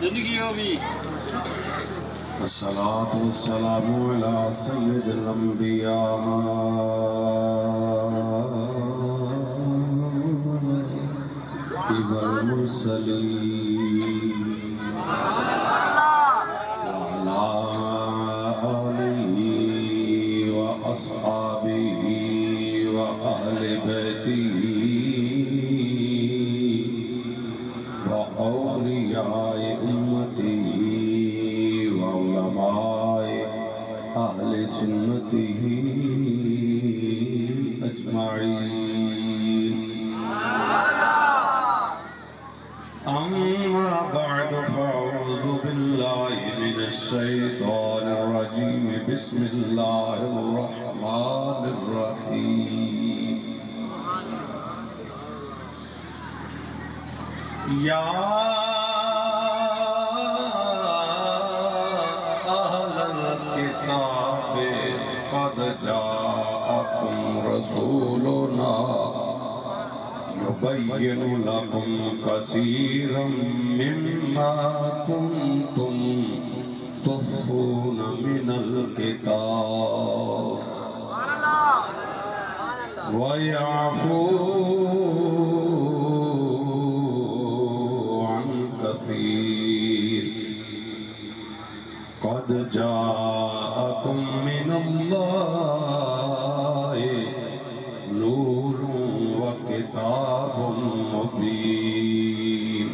زندگی ہو بھی الصلاة والسلام على سيد الأنبياء والمرسلين وعلى آله وأصحابه وأهل بيته وأولياء أمته وعلماء أهل سنته أجمعين. أما بعد فأعوذ بالله من الشيطان الرجيم. بسم الله الرحمن الرحيم. يا أهل الكتاب قد جاءكم رسولنا يبين لكم كثيرا مما كنتم تخفون من الكتاب ويعفو عن كثير. قد جاءكم من الله نور وكتاب مبين.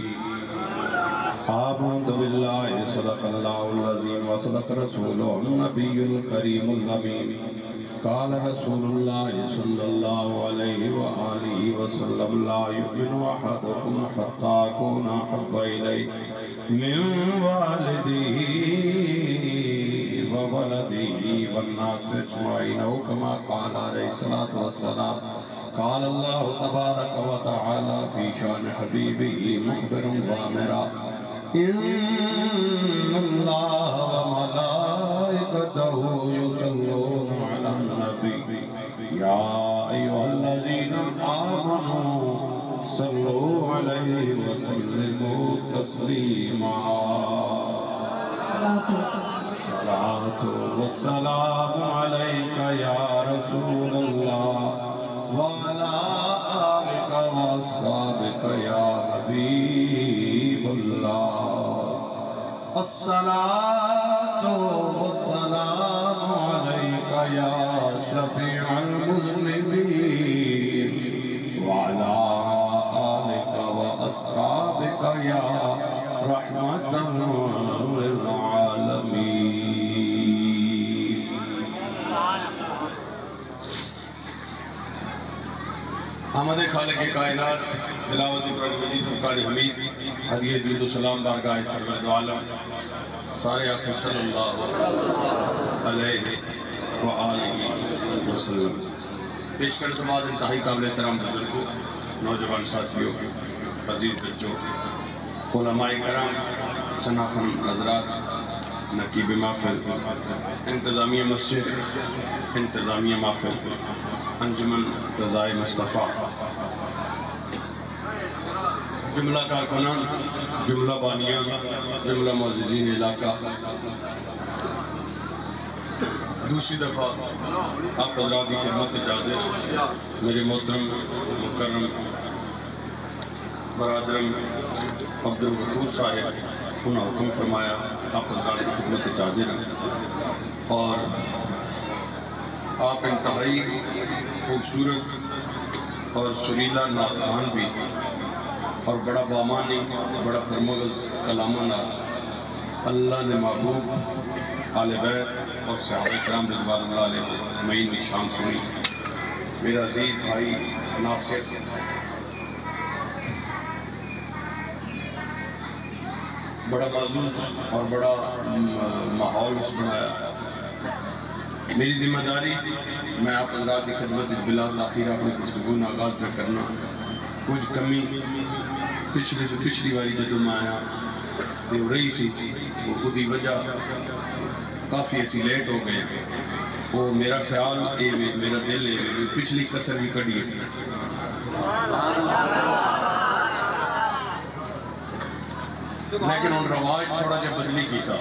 آمنت بالله صدق الله العظيم وصدق رسوله النبي الكريم الأمين. قال رسول الله صلى الله عليه وآله وسلم لا يؤمن أحدكم حتى أكون أحب إليه من والده وولده والناس أجمعين أو كما قال عليه الصلاة والسلام. قال الله تبارك وتعالى في شأن حبيبه مخبرا وآمرا إن الله وملائكته يصلون على النبي يا أيها الذين آمنوا صلوا عليه وسلموا تسليما. الصلاة والسلام عليك يا رسول الله وعلى آلك وأصحابك يا حبيب الله. الصلاة والسلام عليك يا شفيع المذنبين وعلى آلك وأصحابك يا رحمة للعالمين. آمد خالق کائنات تلاوت قرآن مجید فرقان حمید ہدیہ درود و سلام بارگاہ سرور دو عالم سارے آخر صلی اللہ علیہ وآلہ وسلم. پیش کرنے کے بعد انتہائی قابل احترام بزرگوں، نوجوان ساتھیوں، عزیز بچوں، علماء کرام، شناخن حضرات، نقیب محفل، انتظامیہ مسجد، انتظامیہ محفل، انجمن رضائے مصطفیٰ، جملہ کارکنان، جملہ بانیان، جملہ معززین علاقہ. دوسری دفعہ آپ حضرات کی خدمت اجازت میرے محترم مکرم برادرم عبدالغفور صاحب انہوں نے حکم فرمایا آپ حضرات کی خدمت اجازت اور آپ انتہائی خوبصورت اور سریلا نعتخوان بھی اور بڑا بامانی بڑا پرمغز کلامانہ اللہ نے محبوب آل بیت اور صحابہ کرام رضوان اللہ علیہ اجمعین کی شان سنی. میرا عزیز بھائی ناصر بڑا معزوز اور بڑا ماحول اس بنایا. میری ذمہ داری میں آپ حضرات کی خدمت بلا تاخیر اپنی گفتگو آغاز میں کرنا. کچھ کمی پچھلی باری جدوں میں آیا ہو رہی سی وہ خود ہی وجہ کافی ایسی لیٹ ہو گئے. وہ میرا خیال میرا دل پچھلی کسر بھی کڑی ہے. لیکن ان رواج تھوڑا جا بدلی کیتا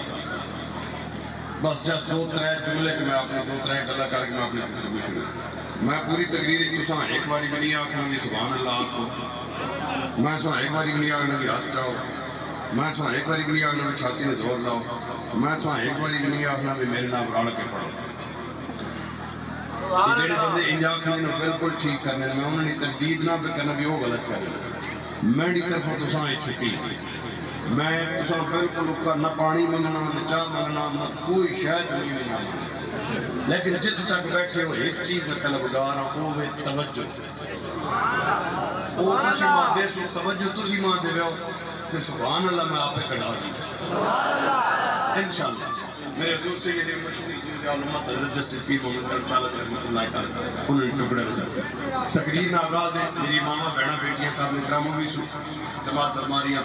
بس جس دو ترے جملے میں اپنے دو ترے گلا کر کے میں اپنی گفتگو شروع میں پوری تقریر تساں ایک باری بھی نہیں آکھنا بھی سبحان اللہ آکھو میں سنا ایک باری بھی نہیں آکھنا بھی ہاتھ چاہو میں سنا ایک باری بھی نہیں آکھنا بھی چھاتی نے زور لاؤ میں سنا ایک باری بھی نہیں آکھنا بھی میرے نام رڑ کے پڑھو یہ جڑے بندے انجا کھانے بالکل ٹھیک کرنے میں انہوں نے تردید نہ کرنا بھی وہ غلط کرنے میں ڈی طرف تساں چھٹی میں تساں بالکل اکا نہ پانی مننا نہ چاہ مننا نہ کوئی شاید نہیں مننا لیکن جس تک بیٹھے ہو ایک چیز طلبگار ہوں وہ توجہ وہ تسی ماں دے سو توجہ تسی ماں دے ہو کہ سبحان اللہ میں آپ پہ کڑا دی انشاءاللہ میرے حضور سے یہ مشہور چیز علامت حضرت جسٹس پیر محمد کرم شاہ رحمۃ اللہ تعالی انہوں نے ٹکڑے رسل تقریر کا آغاز ہے میری ماما بہنا بیٹیاں قابل احترام بھی سو سماعت فرماریاں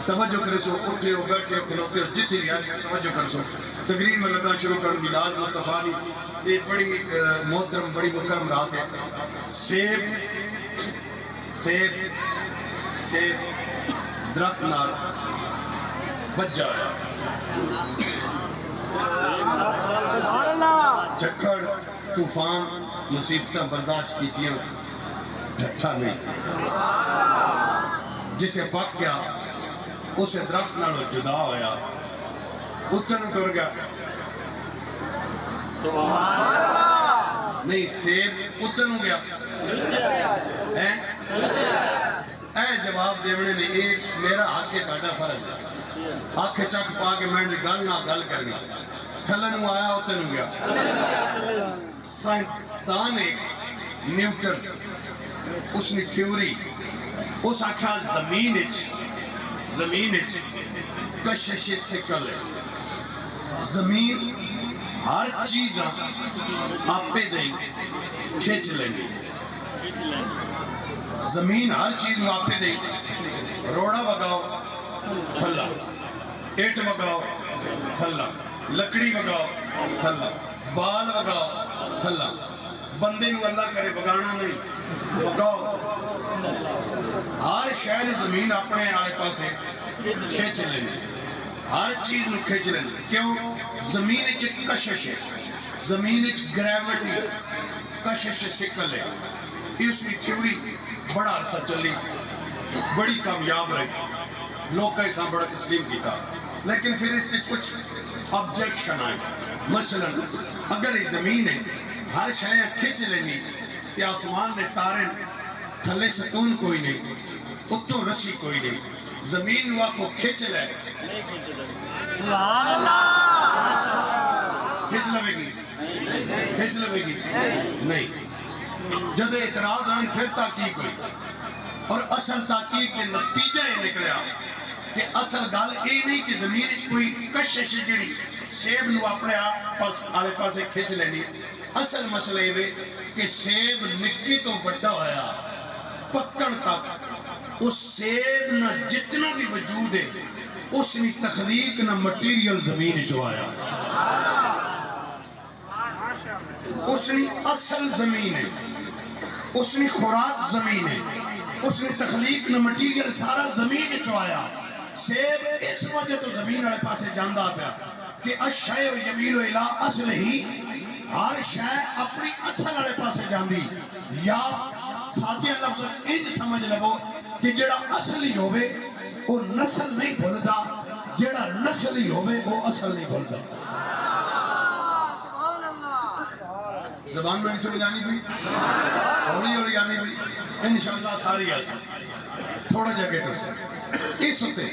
توجہ کرے سو اٹھے ہو بیٹھے ہو کھلوتے ہو جتنی ریاض توجہ کر سو تقریر میں لگا شروع کر میلاد مصطفیٰ نے یہ بڑی محترم بڑی مکرم رات ہے سیب درخت نال بچ جایا چکڑ طوفان مصیبتیں برداشت کیتیاں ٹھٹھا نہیں جسے پک گیا اسے درخت نال جدا ہویا اتن ٹر گیا نہیں سیب اتن ہو گیا اے جواب دیونے نے ایک میرا حق ہے تاڑا فرض ہے آنکھیں چک پا کے میں نے گل نہ گل کرنی تھلن آیا اتن ہو گیا سائنسدان ایک نیوٹن اس نے تھیوری اس آکھا زمین کشش سکل ہے زمین ہر چیز آپ پہ دیں کھیچ لیں گے زمین ہر چیز آپ پہ دیں روڑا بگاؤ تھلا ایٹ بگاؤ تھلا لکڑی بگاؤ تھلا بال بگاؤ تھلا بندے نو اللہ کرے بگانا نہیں بگاؤ ہر شہر زمین اپنے آلے پاسے کھیچ لینے ہر چیز نو کھیچ لینے کیوں زمین اچھ کشش ہے زمین اچھ گریوٹی کشش سکل ہے اس کی تھیوری بڑا عرصہ چلی بڑی کامیاب رہی لوگ کا اساں بڑا تسلیم کیتا لیکن پھر اس نے کچھ آبجیکشن آئے مثلا اگر یہ زمین ہے ہر شاید کھچ لینی کہ آسمان نے تارے تھلے ستون کوئی نہیں اتو رسی کوئی نہیں زمین نوا کو کھچ لے کھچ لوے گی نہیں جد اعتراض آئیں پھر تحقیق ہوئی اور اصل تحقیق کے نتیجہ یہ نکلیا کہ اصل گل یہ نہیں کہ زمین کوئی کشش جڑی سیب نو اپنے پاس آلے پاسے کھچ لینی اصل مسئلہ یہ کہ سیب نکی تو بڑا ہویا پکڑ تک اس سیب نہ جتنا بھی وجود ہے اس نے تخلیق نہ مٹیریل زمین جو آیا اس نے اصل زمین ہے اس نے خوراک زمین ہے اس نے تخلیق نہ مٹیریل سارا زمین جو آیا سیب اس وجہ تو زمین والے پاسے جاندہ پیا کہ اشیء یمیل الی اصل ہی ہر شے اپنی اصل والے پاسے جاندی یا سادہ لفظ انج سمجھ لو کہ جڑا اصلی ہوئے وہ نسل نہیں بھولدا جڑا نسلی ہوئے وہ اصل نہیں بھولدا زبان میں نہیں سمجھانی بھی ہولی ہولی آنی بھی انشاءاللہ ساری آسا تھوڑا جگہ ٹر سے اس ہوتے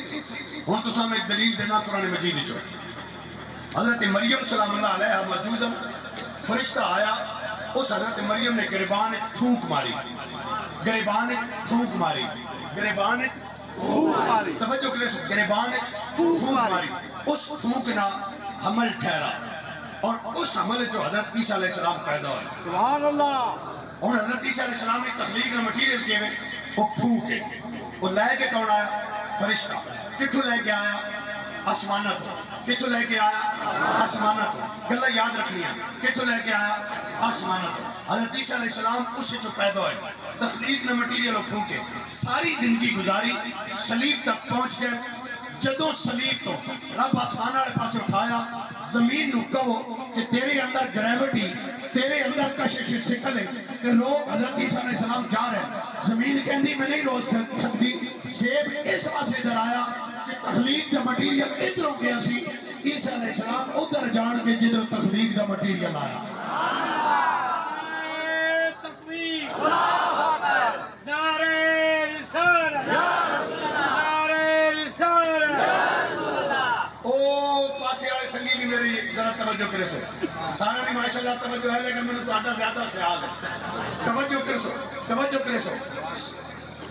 ہم تو سامنے ایک دلیل دینا قرآن مجید جو حضرت مریم سلام اللہ علیہ موجود فرشتہ آیا اس حضرت مریم نے گریبان پھونک ماری توجہ کے لئے گریبان پھونک ماری اس پھونک نہ حمل ٹھہرا اور اس عمل جو حضرت عیسیٰ علیہ السلام پیدا ہوئے سبحان اللہ اور حضرت عیسیٰ علیہ السلام نے تخلیق کا مٹیریل کیے ہوئے وہ پھوکے وہ لے کے کون آیا فرشتہ کتھو لے کے آیا آسمانت کتھو لے کے آیا آسمانت گلہ یاد رکھنی ہے کتھو لے کے آیا آسمانت حضرت عیسیٰ علیہ السلام اس سے جو پیدا ہوئے تخلیق نے مٹیریل وہ پھوکے ساری زندگی گزاری صلیب تک پہنچ گئے جدوں سلیب تو رب آسمان والے پاس اٹھایا زمین نو کہو کہ تیرے اندر گریوٹی تیرے اندر کشش سکل ہے کہ لوگ حضرت عیسیٰ علیہ السلام جا رہے ہیں زمین کہندی میں نہیں روز کر سکتی سیب اس واسطے ادھر آیا کہ تخلیق دا مٹیریل ادھروں گیا سی عیسیٰ علیہ السلام ادھر جان کے جدھر تخلیق دا مٹیریل آیا سنگی بھی میری ذرا توجہ کرے سو سارا دی ماشاءاللہ توجہ ہے لیکن میں نے تو زیادہ خیال ہے توجہ کرے سو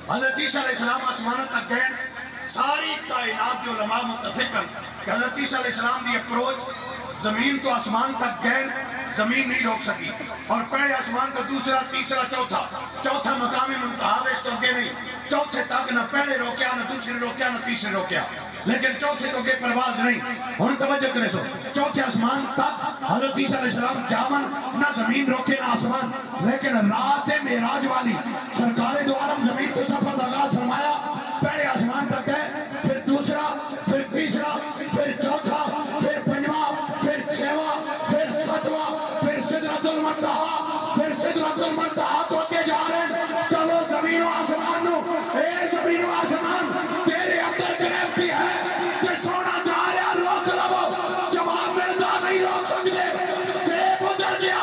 حضرت عیسیٰ علیہ السلام آسمانہ تک گئے ساری کائنات جو علماء متفقن کہ حضرت عیسیٰ علیہ السلام دی اپروچ زمین تو آسمان تک گئے زمین نہیں روک سکی اور پہلے آسمان تو دوسرا تیسرا چوتھا مقام منتہا اس تو گئے نہیں چوتھے تک نہ پہلے روکیا نہ دوسرے روکیا نہ تیسرے روکیا لیکن چوتھے تو گئے پرواز نہیں ہن توجہ کرے سو چوتھے آسمان تک حضرت عیسیٰ علیہ السلام جامن نہ زمین روکے نہ آسمان لیکن رات معراج والی سرکار دو عالم زمین تو سفر آغاز فرمایا پہلے آسمان تک گئے پھر دوسرا پھر تیسرا پھر چوتھا پھر پنجواں پھر چھواں پھر ستواں پھر سدرۃ المنتہا پھر سدرۃ المنتہا تو اگے جا رہے ہیں چلو زمین و آسمان نو اے زمین و آسمان تیرے اندر گرفتی ہے کہ سونا جا رہا روک لو جواب ملتا نہیں روک سکتے سیب ادھر گیا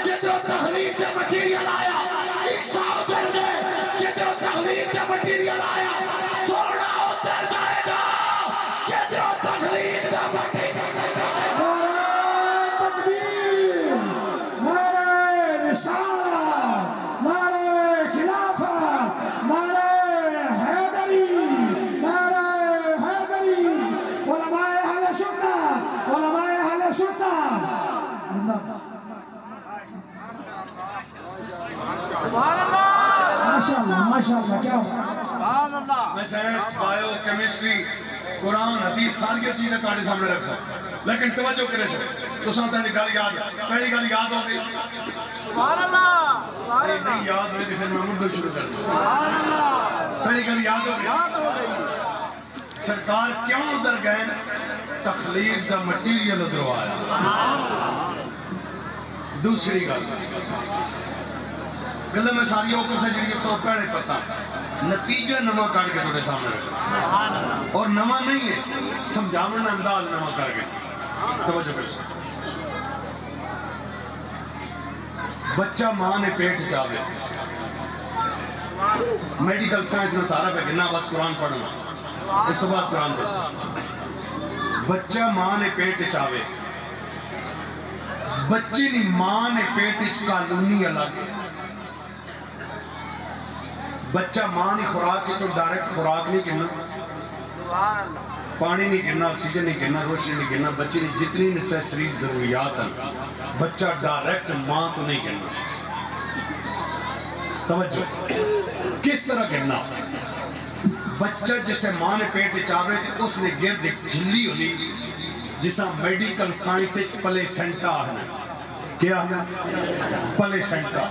جدھر تخلیق کا مٹیریل آیا عیسیٰ ادھر گئے جدھر تخلیق کا مٹیریل آیا سونا ادھر جائے گا جدھر تخلیق کا مٹیریل ماشاءاللہ کیا ہو میں سائنس بائیو کیمسٹری قرآن حدیث ساری چیزیں تاڑے سامنے رکھ سکتا لیکن توجہ کرے سو تو ساتھ ہے نکال یاد پہلی گل یاد ہوگی نہیں یاد ہوئی پھر میں مردو شروع کر دوں پہلی گل یاد ہوگی سرکار کیوں ادھر گئے تخلیق دا مٹیریل ادھر آیا دوسری گل میں ساری اوپر سے جڑی ایک سو پہلے پتا نتیجہ نما کر کے توڑے سامنے رکھ اور نما نہیں ہے سمجھاونا انداز نما کر کے توجہ کر سکتے بچہ ماں نے پیٹ چاہے میڈیکل سائنس نے سارا پہ گننا بات قرآن پڑھنا اس بعد قرآن پڑھنا بچہ ماں نے پیٹ چاہے بچے نے ماں نے پیٹ کالونی الگ بچہ ماں نے خوراک کے تو ڈائریکٹ خوراک نہیں کرنا پانی نہیں کرنا آکسیجن نہیں کرنا روشنی نہیں کرنا بچے نے جتنی نیسیسری ضروریات ہیں بچہ ڈائریکٹ ماں تو نہیں کرنا توجہ کس طرح کرنا بچہ جس نے ماں نے پیٹ چاہے تو اس نے گرد ایک جھلی ہونی جسا میڈیکل سائنس پلے سینٹا ہے کیا ہے پلے سینٹا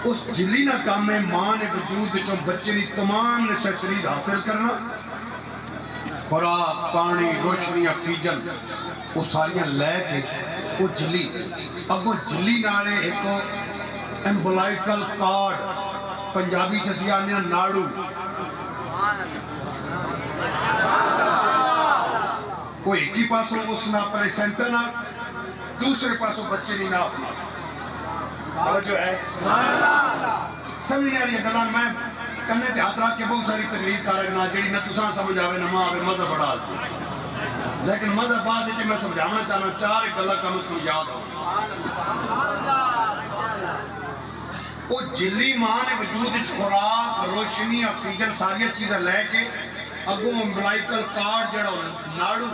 اس جھلی نہ کام میں ماں نے وجود جو بچے نے تمام نیسیسریز حاصل کرنا خوراک پانی روشنی آکسیجن وہ ساریاں لے کے وہ جھلی اب وہ جھلی نالے ایک امبلائکل کارڈ پنجابی جیسی آنے ناڑو وہ ایک ہی پاسوں اس نا پلے سینٹر نا دوسرے پاسوں بچے نہیں نا جو ہے سمجھنے والی گلان میں کنے تے ہاتھ رکھ کے بہت ساری تقریر کر رہا جڑی نہ تساں سمجھ آوے نہ ماں آوے مزہ بڑا سی لیکن مزہ بعد وچ میں سمجھانا چاہنا چار ایک گلاں کم از کم یاد ہو وہ جلی ماں نے وجود وچ خوراک روشنی آکسیجن ساری چیزیں لے کے اگوں امبلائکل کارڈ جڑا ناڑو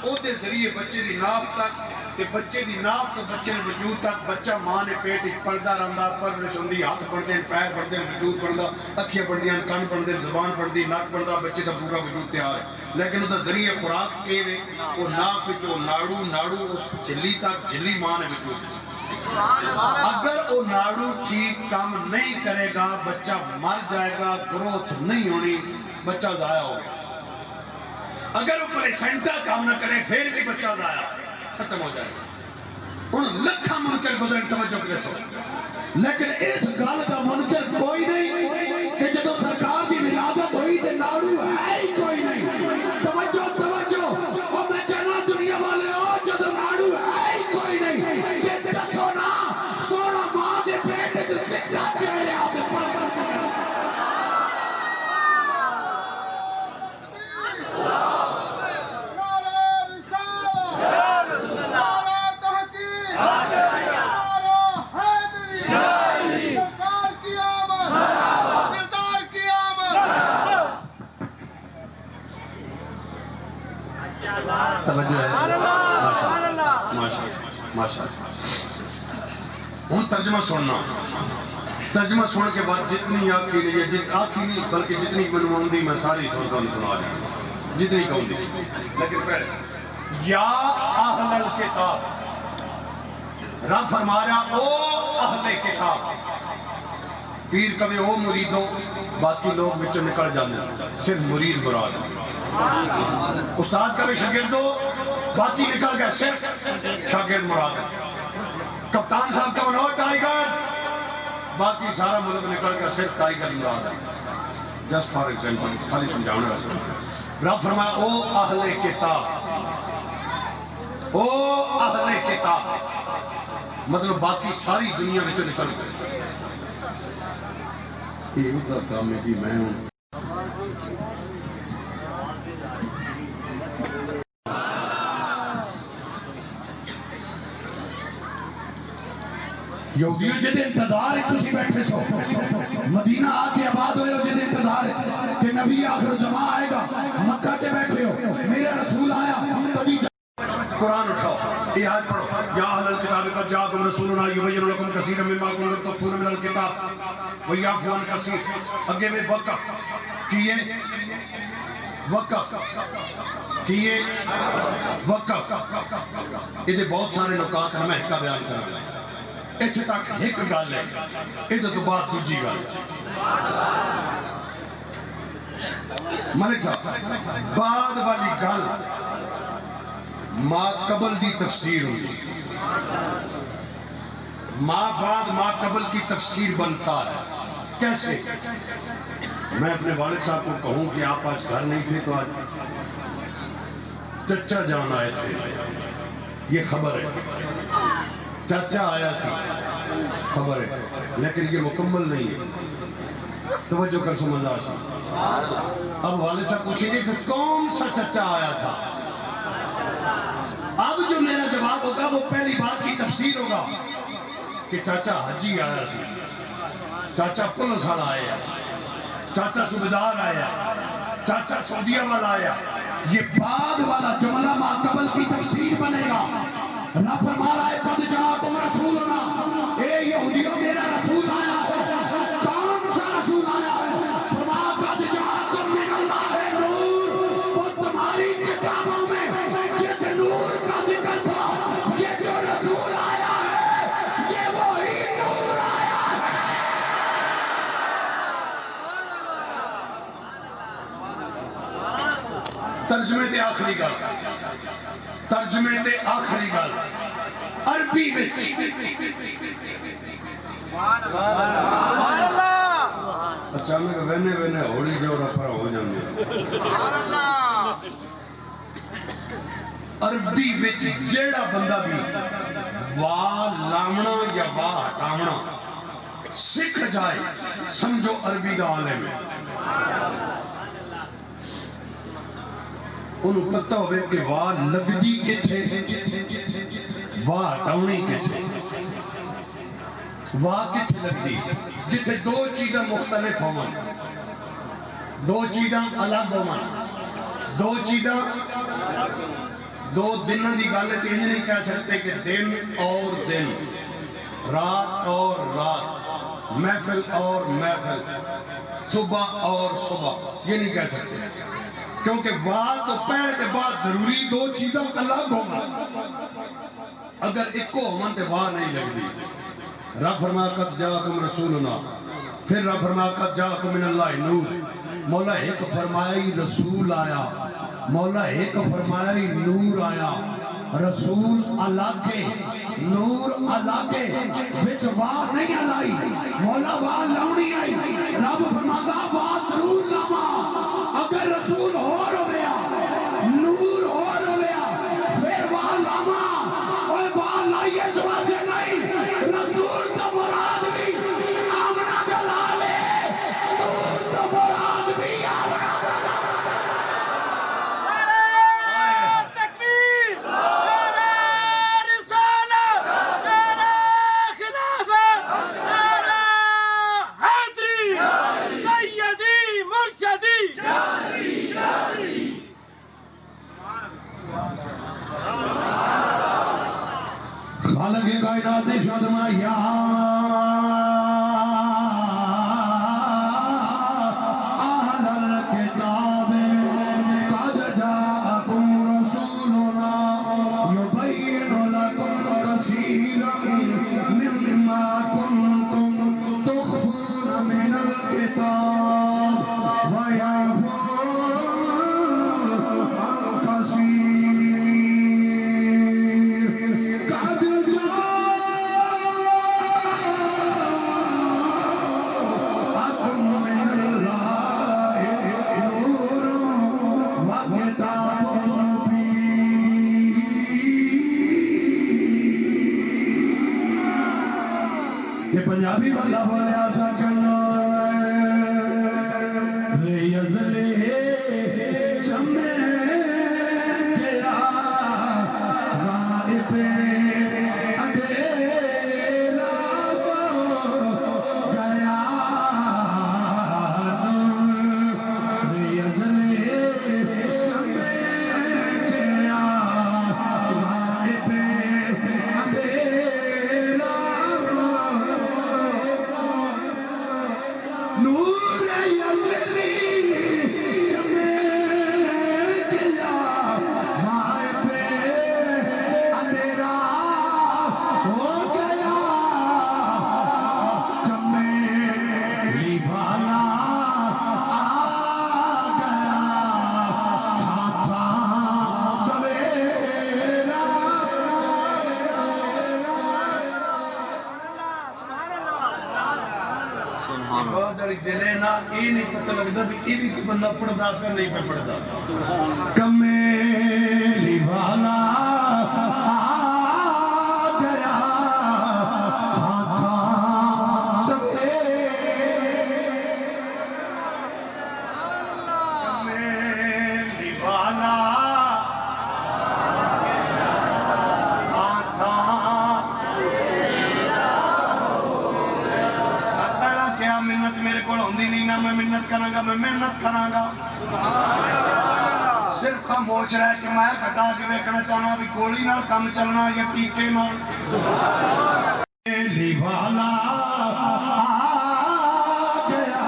او دے ذریعے بچے دی ناف تک تے بچے دی ناف تو بچے نے وجود تک بچہ ماں نے پیٹ پڑھدا رہندا پرورش ہوندی ہاتھ بڑھدے پیر بڑھدے وجود بڑھدا اکھیاں بڑھدیاں کان بڑھدے زبان بڑھدی ناک بڑھدا بچے دا پورا وجود تیار ہے لیکن او دا ذریعے خوراک کے وے او ناف وچ او ناڑو اس جھلی تک جھلی ماں نے وجود اگر او ناڑو ٹھیک کام نہیں کرے گا بچہ مر جائے گا گروتھ نہیں ہونی بچہ ضائع ہو گیا اگر وہ پلیسنٹا کام نہ کرے پھر بھی بچہ ضائع ختم ہو جائے گا ان لکھا منکر گزرن توجہ کرے سو لیکن اس گل کا منکر کوئی نہیں کہ جدو سرکار کی ولادت ہوئی تے ناڑو ہے ہی کوئی نہیں توجہ توجہ اور میں کہنا دنیا والے ہو جدو ناڑو ہے ہی کوئی نہیں کہ دسو نا سونا ماں دے پیٹ جو سکھا چہرے آتے پر توجہ ہے ماشاءاللہ ہوں ترجمہ سننا ترجمہ سن کے بعد جتنی آنکھی نہیں بلکہ جتنی منوندی میں ساری سنا دی جتنی کہوں دی لیکن پہلے یا اہل الکتاب رب فرمایا او اہل کتاب پیر کبھی او مریدوں باقی لوگ بچوں نکل جانے صرف مرید مراد استاد کبھی شاگردوں باقی نکل گئے صرف شاگرد مراد کپتان صاحب کا منو ٹائیگرز باقی سارا ملک نکل گیا صرف ٹائیگر مراد ہے جسٹ فار ایگزامپل خالی سمجھانے واسطے رب فرمایا او اہل کتاب او اہل کتاب مطلب باقی ساری دنیا میں نکل گئے یہ ادھر کام ہے کہ میں ہوں یہودیوں جدے انتظار ہے تسی بیٹھے سو مدینہ آکے آباد ہوئے ہو جدے انتظار ہے کہ نبی آخر زمان آئے گا مکہ چے بیٹھے ہو میرے رسول آیا تبھی قرآن اٹھاؤ یہ آیت پڑھو یا اہل الکتاب قد جاءکم رسولنا یبین لکم کثیرا مما کنتم تخفون من الکتاب ویعفو عن کثیر اگے میں وقف کیے یہ بہت سارے نکات ہیں میں ایک کا بیان کر رہا ہوں ایچھے تک ایک گل ہے ادھر تو بات دوجی گل ملک صاحب بعد والی گل ما قبل دی تفسیر ہوئی ما بعد ما قبل کی تفسیر بنتا ہے کیسے میں اپنے والد صاحب کو کہوں کہ آپ آج گھر نہیں تھے تو آج چچا جان آئے تھے یہ خبر ہے چچا آیا سی خبر ہے لیکن یہ مکمل نہیں ہے توجہ کر سمجھا سی اب والد صاحب پوچھیں گے کہ کون سا چچا آیا تھا اب جو میرا جواب ہوگا وہ پہلی بات کی تفسیر ہوگا کہ چاچا حجی آیا سی چاچا پولیس والا آیا چاچا صوبیدار آیا چاچا سعودیہ والا آیا یہ بعد والا جملہ ما قبل کی تفسیر بنے گا رب فرما رہا ہے قد جاءکم رسولنا اے یہودیوں میرا رسول آیا ہے کون سا رسول آیا ہے فرما قد جاءکم من اللہ نور وہ تمہاری کتابوں میں جس نور کا ذکر تھا یہ جو رسول آیا ہے یہ وہی نور آیا ہے ترجمے تے آخری گل ترجمے تے آخری گل عربی وچ اچانک وینے ہولی جو رفع ہو جاندے عربی وچ جیڑا بندہ بھی واہ لاونا یا واہ ہٹاونا سکھ جائے سمجھو عربی دا عالم ہے انہوں پتہ ہوئے کہ واہ لگدی کے تھے واہ ہٹاونی کے تھے واہ کے تھے لگدی جتھے دو چیزیں مختلف ہوں دو چیزیں الگ ہوں دو چیزیں دو دنوں دی گالے تین نہیں کہہ سکتے کہ دن اور دن رات اور رات محفل اور محفل صبح اور صبح یہ نہیں کہہ سکتے کیونکہ واہ تو پہلے کے بعد ضروری دو چیزیں الگ ہوگا اگر ایک کو ہمن تے واہ نہیں لگتی رب فرمایا قد جاءکم رسولنا پھر رب فرمایا قد جاءکم من اللہ نور مولا ایک فرمایا ہی رسول آیا مولا ایک فرمایا ہی نور آیا رسول اللہ کے نور اللہ کے وچ واہ نہیں آئی مولا واہ لاؤنی آئی رب فرماتا واہ ضرور لاواں اگر رسول اور ہویا نور اور ہویا پھر واہ لاواں اور واہ لائی اس واسطے نہیں رسول تو مراد بھی آمنہ دلالے نور تو مراد بھی آمنہ خالق کائنات نے ارشاد فرمایا یا اہل الکتاب قد جاءکم رسولنا یبین لکم کثیرا مما کنتم تخفون من الکتاب ویعفو عن کثیر پنجابی والا بولیا سا کرنا ریزلے چمے کیا غائب اندھیرا گیا ریزلے چمے کیا غائب اندھیرا نور یزلی چمے کیا مائے پہ اندھیرا ہو گیا چمیلی والا آ گیا ہاتھاں سویرا بہت بڑی دلے نا یہ نہیں پتہ لگتا بھی یہ بھی کوئی بندہ پڑھدا کر نہیں پہ پڑھدا کمیلی والا آ گیا ہاتھاں سویرا کمیلی والا منت میرے کو ہوندی نہیں نہ میں منت کراں گا میں محنت کراں گا صرف کم ہوچ رہا ہے کہ میں کٹا کے ویکھنا چاہنا بھی گولی نال کم چلنا یا ٹیکے نال میلی والا آ گیا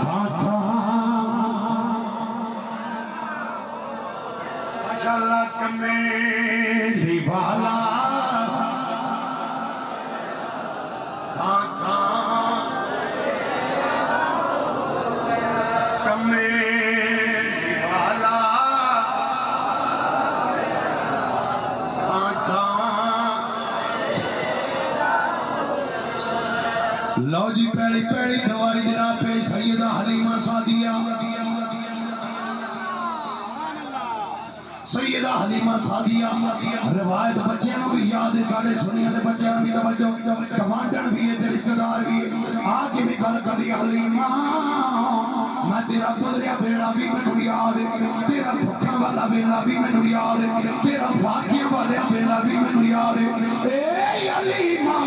ہاتھاں ماشاءاللہ کمیلی والا لو جی پہلی پہلی دواری جناب پہ سیدہ حلیمہ سعدیہ سیدہ حلیمہ سعدیہ روایت بچے نو بھی یاد ہے ساڑھے سنیاں دے بچے بھی توجہ کمانڈر بھی ہے رشتہ دار بھی ہے آگے بھی گل کری حلیمہ میں تیرا گزریا بیڑا بھی میں یاد ہے تیرا بھکھا والا بیڑا بھی میں یاد ہے تیرا فاقیاں والا بیڑا بھی میں یاد ہے اے حلیمہ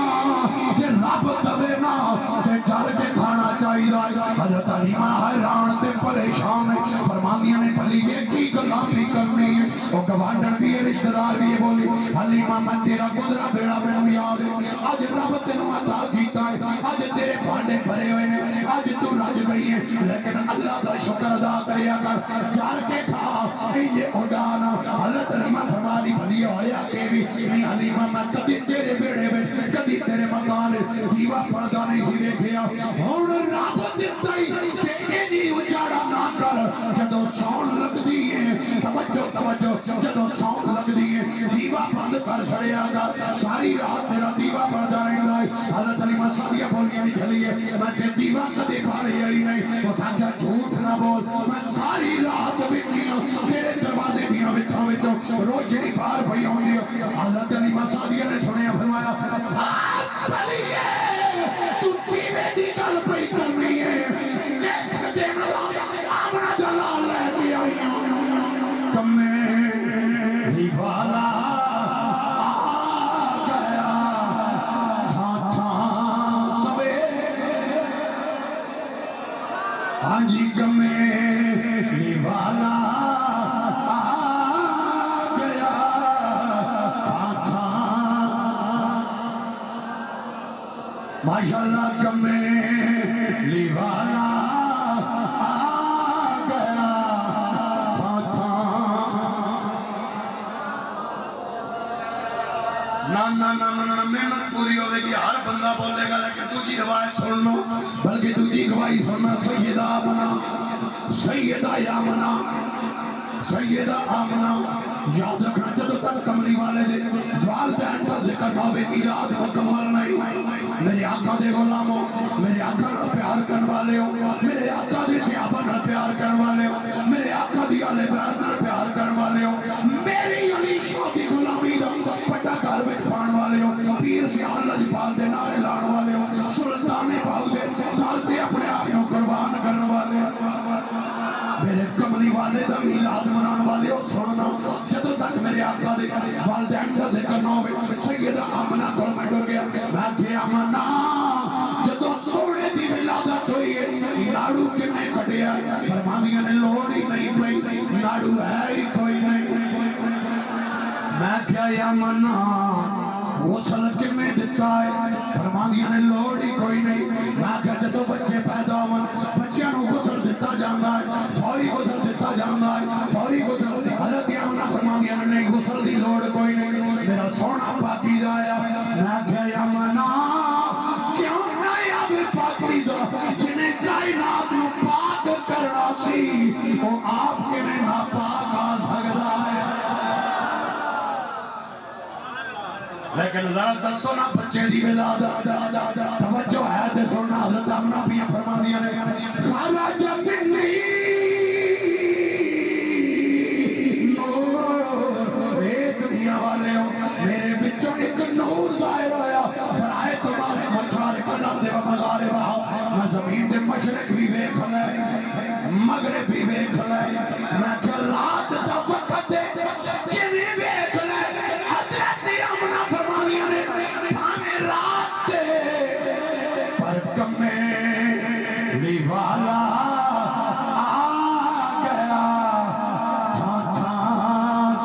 جے رب دوے نا تے چل کے کھانا چاہیے حضرت حلیمہ حیران تے پریشان ہے فرمانیاں نے بھلی یہ کی گلاں بھی کرنی ہے وہ گوانڈن بھی ہے رشتہ دار بھی ہے بولی حلیمہ میں تیرا گزرا بیڑا میں یاد ہے آج رب تینوں عطا کیتا ہے آج تیرے بھانڈے بھرے ہوئے نے آج تو رج گئی ہے لیکن اللہ دا شکر ادا کریا کر چل کے کھا انجے اڈانا حضرت حلیمہ فرمانی بھلی ہویا کہ بھی نہیں حلیمہ میں کدی تیرے بیڑے میں کدی تیرے مکان دیوا پردہ نہیں سی دیکھیا ہون رب دیتا ہی تے اینی اجاڑا نہ کر جدو سون لگ دی توجہ جدو ساؤنڈ لگ دیئے دیوا بند کر سڑیا گا ساری رات تیرا دیوا بڑھتا رہتا ہے حضرت علی مسادیہ بولیاں نہیں چلیے میں تے دیوا کدے پاڑے آئی نہیں وہ سانچہ جھوٹ نہ بول میں ساری رات بکنیاں تیرے دروازے دیاں بکھا وچوں روشنی پار بھئی ہوں دیو حضرت علی مسادیہ نے سنیا فرمایا آپ بھلیے تو دیوے دی گل پہ کرنی ہے جیسے دے آمنا دلال لے کے آئی کمیلی والا آ گیا تھا تھا سوے ہاں جی کمیلی والا آ گیا تھا تھا ماشاءاللہ کمیلی والا محنت پوری ہوئے گی ہر بندہ بولے گا لیکن دوجی روایت سن لو بلکہ دوجی گواہی سننا سیدہ آمنہ سیدہ یامنہ سیدہ آمنہ یاد رکھنا جدو تک کملی والے دے والدین کا ذکر بابے میلاد مکمل نہیں میرے آقا دے غلاموں میرے آقا نہ پیار کرنے والے ہو میرے آقا دے صحابہ نہ پیار کرنے والے ہو میرے آقا دی آلِ بیت نہ پیار کرنے والے ہو میری علی شاہ دی غلامی دا پٹا گھر وچ پان والے ہو پیر سے اللہ جپال دے نعرے لان والے ہو سلطان باغ دے دار دے اپنے آپوں قربان کرنے والے میرے کملی والے دا میلاد منان والے ہو سننا جدو تک میرے آقا دے والدین دا ذکر نہ ہوئے سیدہ آمنہ کو میں ڈر گیا میں کہ آمنہ جدو سوڑے دی ولادت ہوئی ہے لاڑو کنے کٹے آئے فرمانیاں نے لوڑ ہی نہیں پئی لاڑو ہے ہی کوئی نہیں میں کیا آمنہ غسل کنے دیتا ہے فرمانیاں نے لوڑ ہی کوئی نہیں میں کیا جدو بچے پیدا ہوں بچیاں نو غسل دیتا جاندہ ہے فوری غسل دیتا جاندہ ہے فوری غسل حضرت آمنہ فرمانیاں نے نہیں غسل دی لوڑ کوئی نہیں میرا سونا پاکی جایا میں کیا آمنہ کیوں نہیں آگے پاکی دا جنہیں کائنات نو پاک کرنا سی وہ آپ کے میں ناپاک آ سکتا ہے لیکن ذرا دسو نا بچے دی ولادت توجہ ہے تے سننا حضرت آمنہ بھی فرمانیاں نے خرج منی نور اے دنیا والے ہو میرے بچوں ایک نور ظاہر ہویا فرائے تمہارے مشارق الارض و مغاربہ میں زمین دے مشرق بھی ویکھ لے مغرب بھی ویکھ لے میں کہ رات دا وقت دے کیویں ویکھ لے حضرت آمنہ فرمانیاں نے ہمیں رات دے پر کمیلی والا آ گیا تھا تھا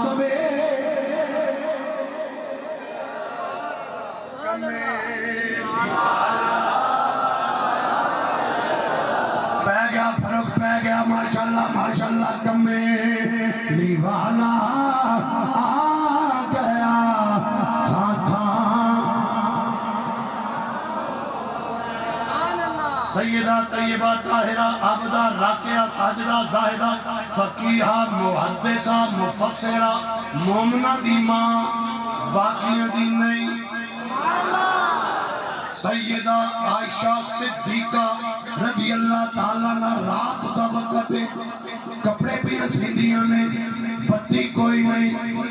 سوے کمیلی پہ گیا فرق پہ گیا ماشاءاللہ ماشاءاللہ کمیلی والا آ گیا تھا تھا سیدہ طیبہ طاہرہ عابدہ راکعہ ساجدہ زاہدہ فقیہہ محدثہ مفسرہ مومنہ دی ماں باقیہ دی نہیں سیدہ عائشہ صدیقہ رضی اللہ تعالیٰ نہ رات دا وقت کپڑے پہ سیدیاں نے بتی کوئی نہیں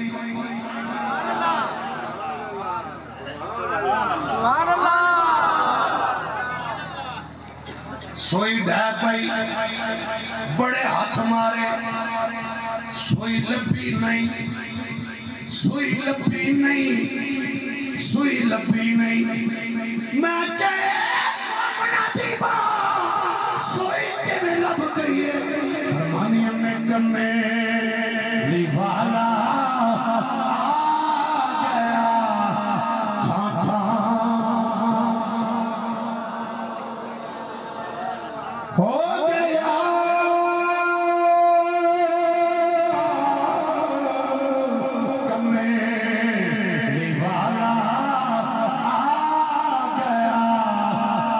سوئی ڈھا پئی بڑے ہاتھ مارے سوئی لبی نہیں سوئی لبی نہیں سوئی لبی نہیں میں کہے آمنہ دی ماں سوئی کے میں لب گئی ہے فرمانی میں کمیلی والا آ گیا تھا تھا ہو گیا کمیلی والا آ گیا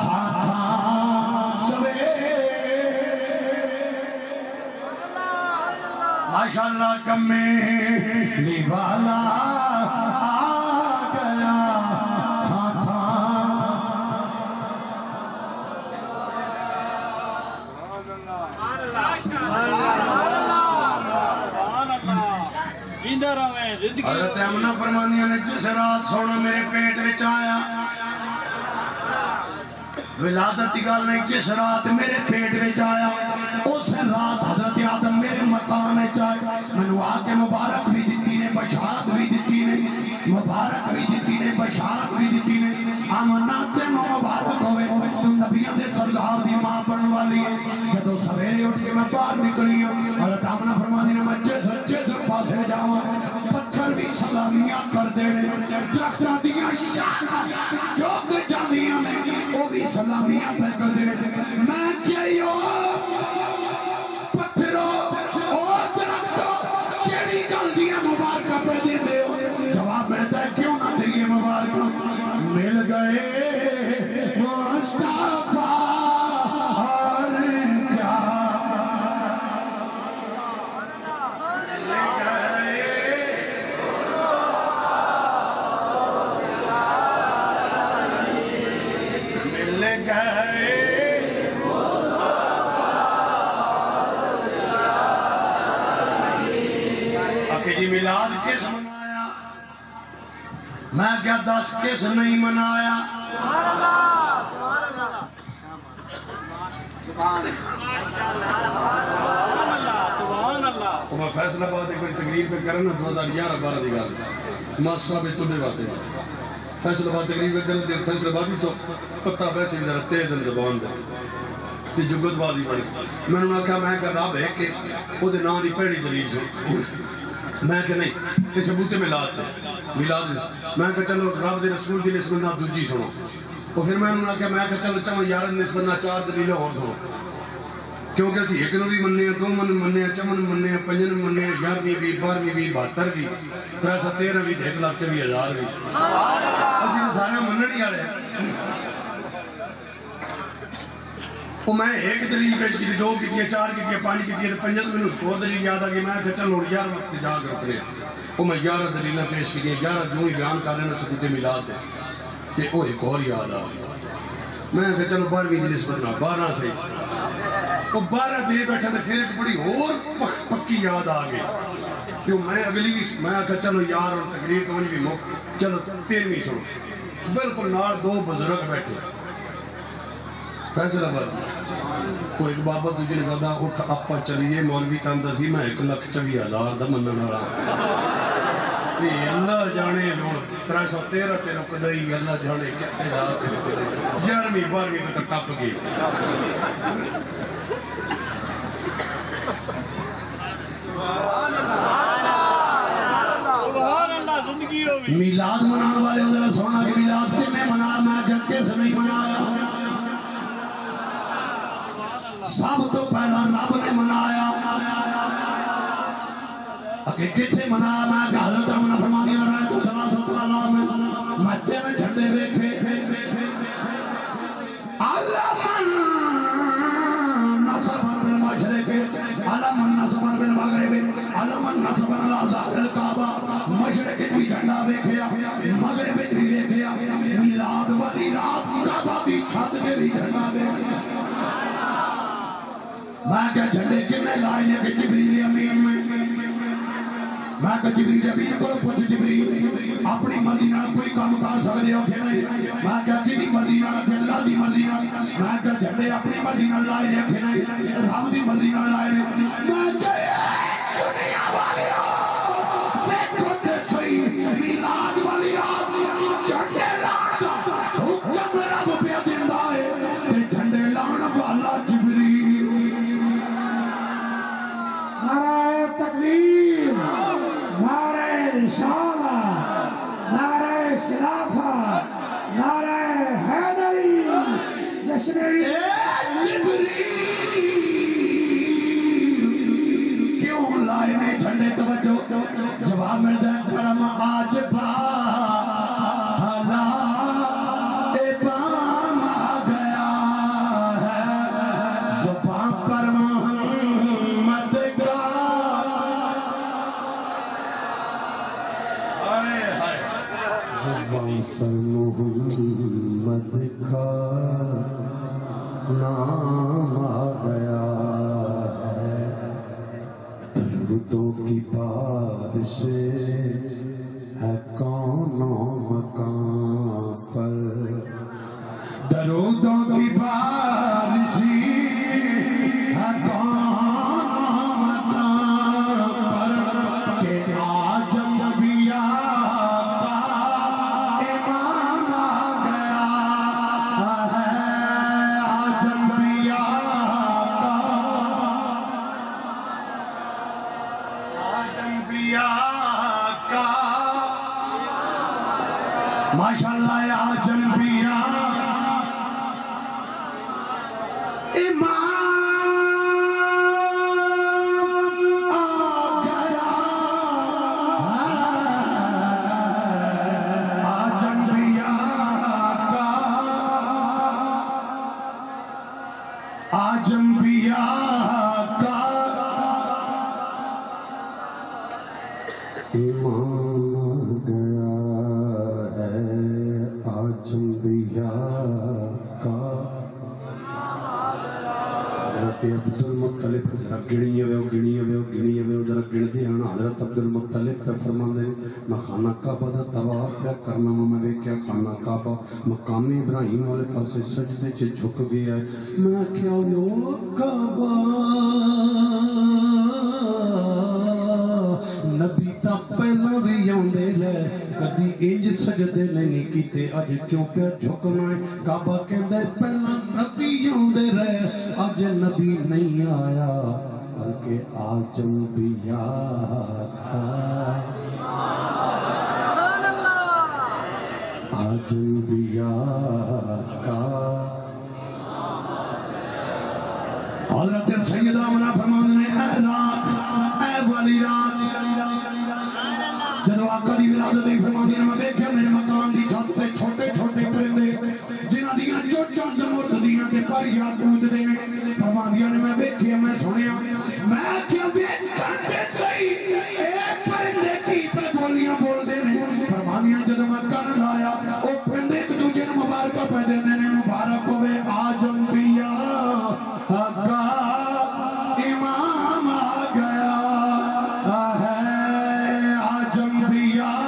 تھا تھا سوے ماشاءاللہ کمیلی والا آ گیا تھا تھا حضرت امنہ فرمانیہ نے جس رات سونا میرے پیٹ وچ آیا ولادت کی گل نہیں جس رات میرے پیٹ وچ آیا اس رات حضرت آدم میرے مکان وچ آیا مینوں آ کے مبارک بھی دتی نے بشارت بھی دتی نے مبارک بھی دتی نے بشارت بھی دتی نے آمنہ تینوں مبارک ہوئے تم نبیوں دے سردار دی ماں بنن والی ہے جدوں سویرے اٹھ کے میں باہر نکلی ہوں حضرت آمنہ فرماندی نے میں جس پاسے جاواں پتھر بھی سلامیاں کر دے درختاں دیاں شاخاں جھک جاندیاں نے وہ بھی سلامیاں پہ کر دے میں چاہیو پتھروں اور درختوں کیڑی گل دیاں مبارکہ پہ دے دے جواب ملتا ہے کیوں نہ دیئے مبارکہ مل گئے مصطفیٰ اور کیا مل گئے اکھے جی میلاد کس منایا میں کیا دس کس نہیں منایا میں فیصلہ بات ایک بڑی تقریر پہ کرنا 2011-12 دی گل ماسٹر بھی تُلے باتے فیصلہ بات تقریر پہ کرنا فیصلہ باتی تو پتہ ویسے بھی ذرا تیز زبان دے تی جگت بازی پڑی میں نے کہا میں کہ رب ہے کہ وہ دے نام دی پہلی دلیل سے میں کہ نہیں یہ ثبوت میلاد دے میلاد میں کہ چلو رب دے رسول دی نسبت نہ دوجی سنو تو پھر میں نے کہا میں کہ چلو چمن یارن نسبت نہ 4 دلیلیں اور سنو کیونکہ اسی ایک نو بھی مننے ہیں 2 من مننے ہیں چمن مننے ہیں 5 مننے ہیں 11ویں بھی 12ویں بھی 72 بھی 313 بھی 1,24,000 بھی اسی تو سارے مننے نہیں آ رہے وہ میں ایک دلیل پیش کی 2 کی 4 کی 5 کی 5 تو میں نے 2 دلیل یاد آ گئی میں کہ چلو 11 وقت جا کر اپنے وہ میں 11 دلیلیں پیش کی 11 جو ہی بیان کر لینا ثبوت میلاد دے کہ وہ ایک اور یاد آ گئی میں کہ چلو 12ویں دی نسبت نہ 12 سے وہ 12 دے بیٹھا تھا پھر ایک بڑی اور پکی یاد آ گئی کہ میں اگلی بھی میں کہا چلو یار اور تقریر تو بھی موقع چلو 13ویں سنو بالکل نال 2 بزرگ بیٹھے فیصلہ بات کوئی ایک بابا تجھے نے کہا اٹھ اپا چلیے مولوی تم دسی میں 1,24,000 دا منن والا اللہ جانے لوگ 313 تے رکدئی اللہ جانے کتے جا کے 11ویں 12ویں تو ٹپ گئی میلاد منانے والے ادھر سونا کہ میلاد کنے منایا میں جگہ سے نہیں منایا سب تو پہلا رب نے منایا اگر کتھے منایا میں کہ حضرت امنہ فرمانی لگائے تو صلی اللہ علیہ وسلم مجھے میں جھنڈے بیکھے علمن نصبن بالمشرق علمن نصبن بالمغرب علمن نصبن على ظاہر الکعبہ مشرق بھی جھنڈا بیکھیا مغرب بھی بیکھیا میلاد والی رات کعبہ دی چھت کے بھی جھنڈا بیکھیا میں کہا جھنڈے کنے لائے نے کہ جبریل امین میں کہا جبریل امین کو پوچھ جبریل اپنی مرضی نال کوئی کام کر سکدے ہو کہ نہیں میں کہا کدی مرضی نال تے اللہ دی مرضی نال میں کہا جھنڈے اپنی مرضی نال لائے نے کہ نہیں رب دی مرضی نال لائے نے میں کہا دنیا والیو دیکھو تے صحیح میلاد والی رات جھنڈے لاؤن دا حکم رب پہ دیندا ہے تے جھنڈے لاؤن والا جبریل نعرہ تکبیر نعرہ رسالہ نعرہ خلافت نعرہ حیدری جشن جبریل کیوں لائے نے جھنڈے توجہ جواب ملتا ہے کرم آج بالا ابام آ گیا ہے زبان پر محمد کا پر محمد کا نام آ گیا ہے، درودوں کی بارش ہے کون و مکان پر، درودوں کی بارش ہے کون و مکان پر، کہ آج انبیاء کا ایمان آ گیا ہے، آج انبیاء کا ماشاءاللہ آج انبیاء ایمان آ گیا، آج انبیاء کا، آج انبیاء کا ایمان آ گیا ہے، آج انبیاء کا۔ حضرت عبد المطلب ذرا گنیے وے ذرا گنتے ہیں، حضرت عبد المطلب پہ فرماندے ہیں میں خانہ کعبہ دا طواف پہ کرنا میں ویکھیا خانہ کعبہ مقام ابراہیم والے پاسے سجدے چ جھک گیا ہے، میں کیا یو کعبہ نبی تا پہلا بھی آندے لے کدی انج سجدے نہیں کیتے، اج کیوں پہ جھکنا ہے؟ کعبہ کہندا ہے پہلا نبی آندے رہے، اج نبی نہیں آیا بلکہ آج انبیاء کا، آج انبیاء کا۔ حضرت سیدہ آمنہ فرماندے نے اے رات، اے والی رات، جدو آقا دی ولادت دی فرماندی نے میں دیکھیا میرے مکان دی چھت تے چھوٹے چھوٹے پرندے جنہاں دیاں چوچاں زمرد دیاں تے پر یاقوت دے نے، فرماندیاں نے میں دیکھیا میں سنیا، میں کیا ویکھن تے صحیح اے پرندے کی پہ بولیاں بول دے نے، فرماندیاں جدو میں کن لایا او پرندے ایک دوجے نوں مبارکاں پہ دے نے، مبارک ہوے آج انبیاء کا امام آ گیا ہے، آج انبیاء۔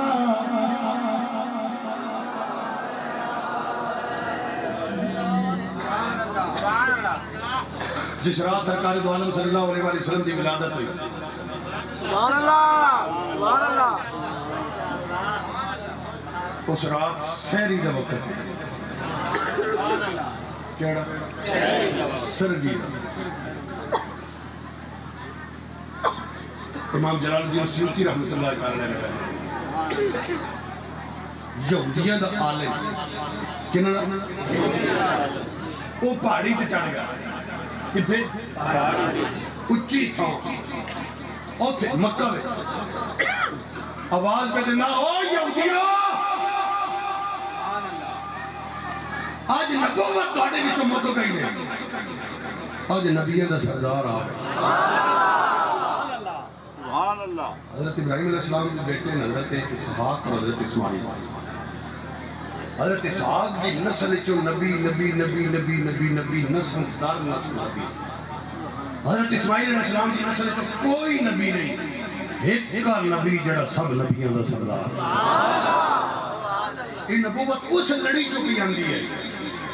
جس رات سرکار دو عالم صلی اللہ علیہ وسلم دی ولادت ہوئی، اس رات سحری دا وقت کیڑا سرگی امام جلال الدین سیوطی رحمت اللہ علیہ نے یہودیاں دا عالم کنہ دا وہ پہاڑی تے چڑھ گیا، کتھے اچھی تھا اوتھے مکہ میں آواز پہ دینا او یہودیاں آج نبوت تواڈے وچوں مک گئی نے، آج نبیوں دا سردار آ گیا۔ حضرت ابراہیم علیہ السلام کے بیٹے ہیں حضرت اسحاق اور حضرت اسماعیل، حضرت اسحاق کی نسل چوں نبی نسل در نسل نبی، حضرت اسماعیل علیہ السلام کی نسل چوں کوئی نبی نہیں، ایک نبی جڑا سب نبیوں دا سردار۔ یہ نبوت اس لڑی چکی آندی ہے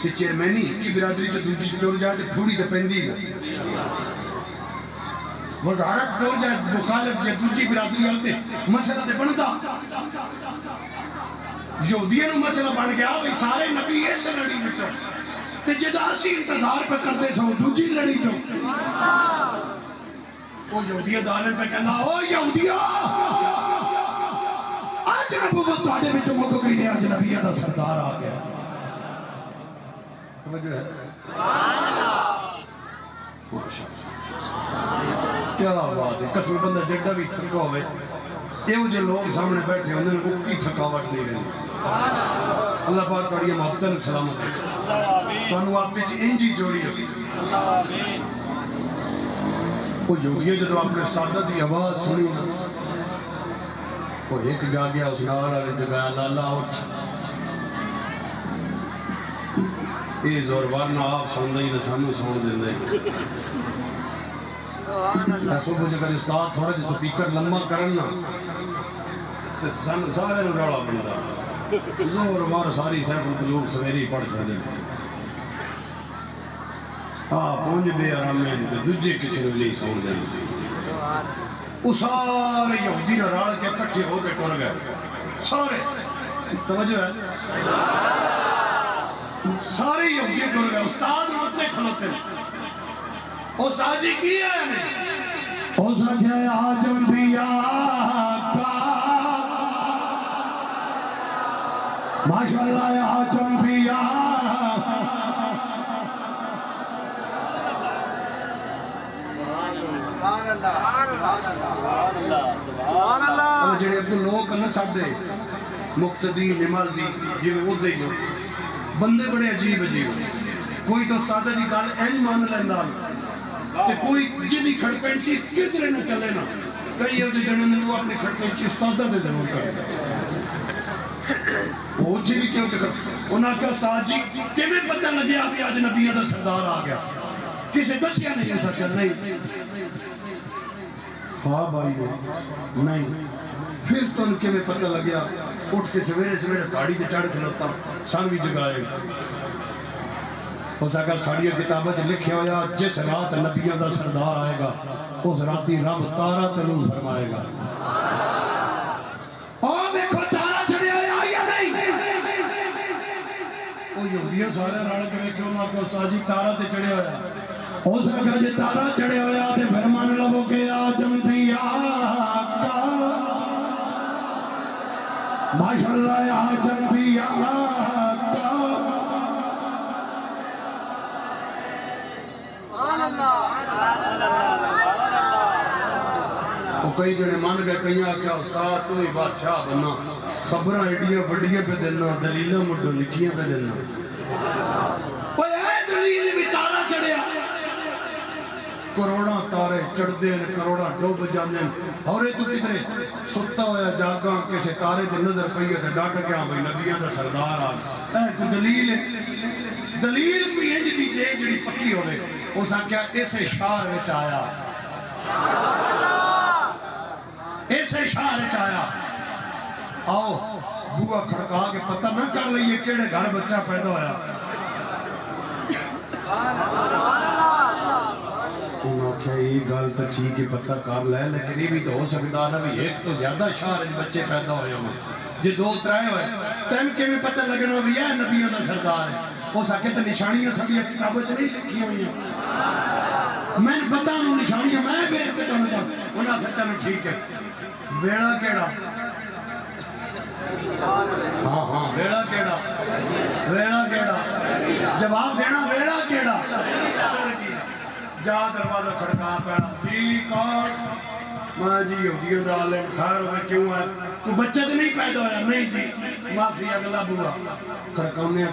کہ چیئرمینی کی برادری چ دوجی ٹر جائے تے تھوڑی تے پیندی نہ، وزارت ٹر جائے مخالف یا دوجی برادری آتے مسئلہ تے بنتا، یہودیاں نو مسئلہ بن گیا بھئی سارے نبی اس لڑی میں چو تے جدا اسی انتظار پہ کرتے سو دوجی لڑی چو، وہ یہودیہ دالن پہ کہنا او یہودیہ آج نبوت تواڈے وچوں مک گئی نے، آج نبیوں دا سردار آ گیا۔ توجہ ہے کیا بات ہے، قسم بندہ جڈا بھی تھکا ہوئے یہ جو لوگ سامنے بیٹھے ہوندے نے کوئی تھکاوٹ نہیں رہی۔ اللہ پاک تواڈی محبتاں سلامت ہے، تانوں آپ وچ انج ہی جوڑی رکھے۔ وہ یہودیہ جدو اپنے استاد دی آواز سنی وہ ایک جا گیا، اس نال والے جگایا لالا اٹھ، یہ زوروار نہ آپ سوندا ہی نہ سانو سون دیندا ہی صبح جے کر استاد تھوڑا جہا سپیکر لمبا کرن نا تے سارے نوں رولا بندا زوروار ساری سیف القلوب سویری پڑھ چھڑدے پونج بے آرامے تے دوجے کسی نوں نہیں سون دے وہ سارے یہودی نہ رال کے کٹھے ہو کے ٹر گئے سارے توجہ ہے سارے یہودی ٹر گئے استاد متے کھلوتے استاد جی کی ہے ہمیں استاد ہے آج انبیاء کا ماشاءاللہ آج انبیاء جڑے اپنے لوگ نہ سکتے مقتدی نمازی جی ادھے ہی بندے بڑے عجیب عجیب کوئی تو استاد دی گل این مان لینا تے کوئی جدی کھڑپینچی کدھر نہ چلے نا کئی ہو جڑے نے وہ اپنی کھڑپینچی استادہ دے ضرور کر وہ جی بھی کیوں چکر انہاں کہا استاد جی کیویں پتہ لگیا بھی آج نبیوں دا سردار آ گیا کسے دسیا نہیں سکتا نہیں خواب آئی ہے نہیں پھر تو ان کے میں پتہ لگیا اٹھ کے سویرے سویرے گاڑی تے چڑھ کھلوتا سن بھی جگائے اس اگر ساڑیاں کتابیں لکھے ہویا جس رات نبیوں دا سردار آئے گا اس راتی رب تارا طلوع فرمائے گا اور دیکھو تارا چڑھے ہویا یا نہیں وہ یہودیاں سارے راڑ کے کیوں نہ کہ استاد جی تارا تے چڑھے ہویا اس اگر جی تارا چڑھے ہویا تے فرمان لبو کہ آج انبیاء کا ماشاءاللہ آج انبیاء کا وہ کئی جنے مان گئے کئی آکھا استاد تو ہی بادشاہ بننا خبریں ایڈیاں بڑیاں پہ دینا دلیلیں مڈو لکھیاں پہ دینا وہ اے دلیل بھی تارا چڑھیا کروڑا تارے چڑھ دیں کروڑا ڈوب جاندیں اور تو کدھرے ستا ہویا جاگاں کسے تارے دے نظر پئیے تے ڈاٹ گیا بھئی نبیوں دا سردار آ اے کوئی دلیل ہے دلیل کوئی انج دی دے جڑی پکی ہوئے اس آکھیا اسے شہر وچ آیا اسے شہر وچ آیا آؤ بوا کھڑکا کے پتہ نہ کر لئیے کیڑے گھر بچہ پیدا ہویا انہوں کہا یہ گل تو ٹھیک ہے پتہ کر لے لیکن یہ بھی تو ہو سکتا نہ بھی ایک تو زیادہ شہر بچے پیدا ہوئے ہوں جی دو ترائے ہوئے تین کے میں پتہ لگنا بھی ہے نبیوں دا سردار ہے وہ ساکے تو نشانیاں سبھی کتابوں سے نہیں لکھی ہوئی ہیں میں نے پتہ انہوں نشانیاں میں بیٹھ کے تو انہوں انہوں کہا چلو ٹھیک ہے بیڑا کیڑا ہاں ہاں بیڑا کیڑا بیڑا کیڑا جواب دینا بیڑا کیڑا سر کی جا دروازہ کھڑکا پیڑا جی کون ماں جی یہودیوں دا عالم خیر ہوئے کیوں ہے تو بچہ تو نہیں پیدا ہویا نہیں جی معافی اگلا بوا کھڑکاؤنے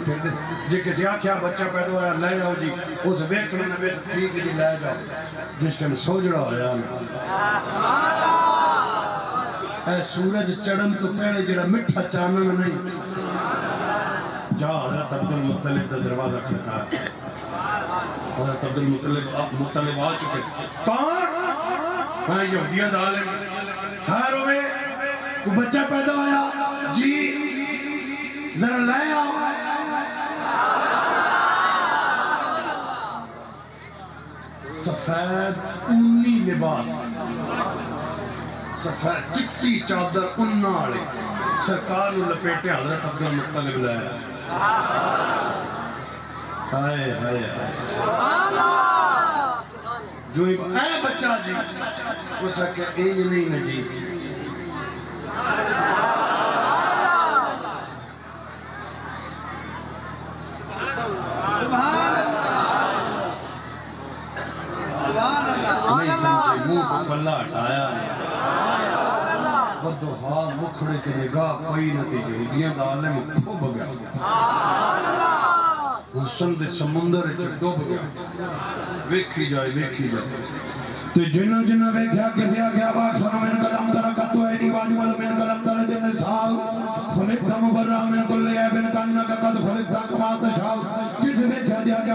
پھر دے جی کسی آکھیا بچہ پیدا ہویا لے جاؤ جی اس ویکھنے نے بھی ٹھیک جی لے جاؤ جس ٹائم سوجڑا ہویا اے سورج چڑھن تو پہلے جڑا مٹھا چانن نہیں جا حضرت عبدالمطلب دا دروازہ کھڑکا حضرت عبدالمطلب آ چکے کون؟ ہاں یہودیاں دا عالم خیر ہوئے کو بچہ پیدا ہویا جی ذرا لے آؤ سفید اونی لباس سفید چکتی چادر اننا آلے سرکار نے لپیٹے حضرت عبدالمطلب لائے ہائے ہائے ہائے جو اے بچہ جی وہ سکے این نہیں نجی نہیں سمجھے منہ کو پلہ ہٹایا بدوہا مکھڑے تے نگاہ کوئی نتیجے دیاں دا عالم کھوب گیا سند سمندر ڈوب گیا ویکھی جائے تو جنہ ویکھیا کسی آگیا باق سنو من کلام ترکتو اینی واجوال من کلام تردن سال خلقتا مبرہ من کل عیبن کاننا قد خلقتا کمات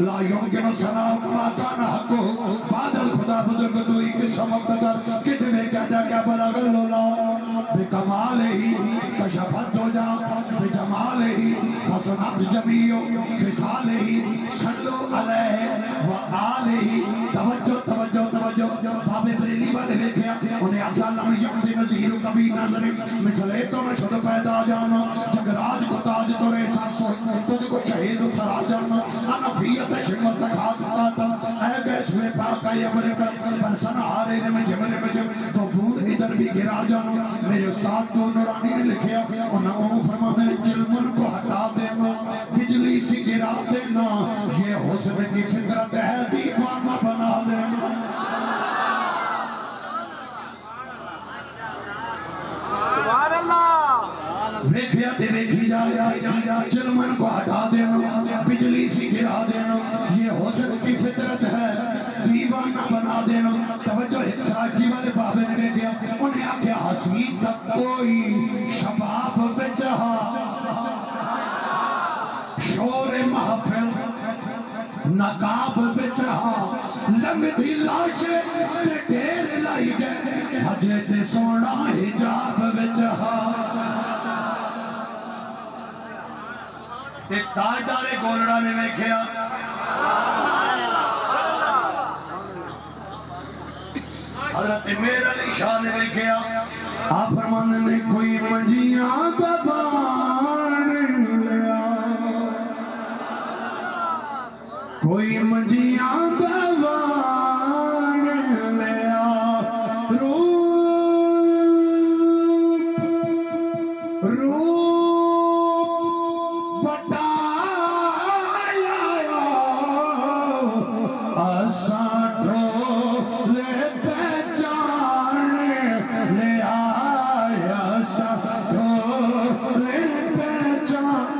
لا يمكن الثناء ما كان حقه بعد الخدا بزرگ دوئی کے سمقتر کسی میں کہتا کیا بلغ لولا بکمالہ کشفت دو جا بجمالہ حسنات جمیع خسالہ صلو علیہ وآلہ توجہ توجہ توجہ بابے بریلی والے دیکھیا انہیں آکھا لم یمد نظیر کبھی نظر مثلے تو میں شد پیدا جانا جگراج کو تاج تو رے سرسو تجھ کو شہید سرا جانا انفیت شم سکھات تاتا اے بیسوے پاکا یمر کر پرسن آرے میں جمرے میں جم تو بود ادھر بھی گرا جانا میرے استاد تو نورانی نے لکھیا انہوں فرما میرے چلمن کو ہٹا دینا بجلی سی گرا دینا یہ حسن کی فطرت ہے دیوانہ بنا دینا ویکھیا تے ویکھی جائے چلمن کو ہٹا دینا بجلی سی گرا دینا یہ حسن کی فطرت ہے دیوانہ بنا دینا توجہ ایک سراکی والے بابے نے ویکھیا انہیں آکھیا حسین تک کوئی شباب بچہا شور محفل نقاب بچہا لنگ دی لاشے تے ڈیر لائی گئے حجے تے سونا حجاب بچہا تے تاجدارے گولڑا نے ویکھیا حضرت میر علی شاہ نے ویکھیا آپ فرمانے نے کوئی منجیاں دبان لیا کوئی منجیاں دبان لیا روپ بٹایا آسان ڈھولے پہچان لے آیا آسان ڈھولے پہچان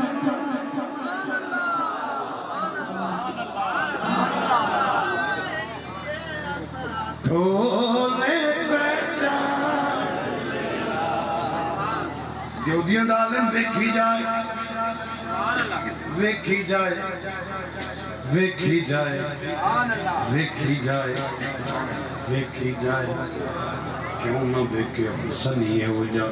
ڈھولے پہچان یہودیاں دا عالم ویکھی جائے ویکھی جائے ویکھی جائے ویکھی جائے ویکھی جائے کیوں نہ ویکھے حسنی ہے وہ جا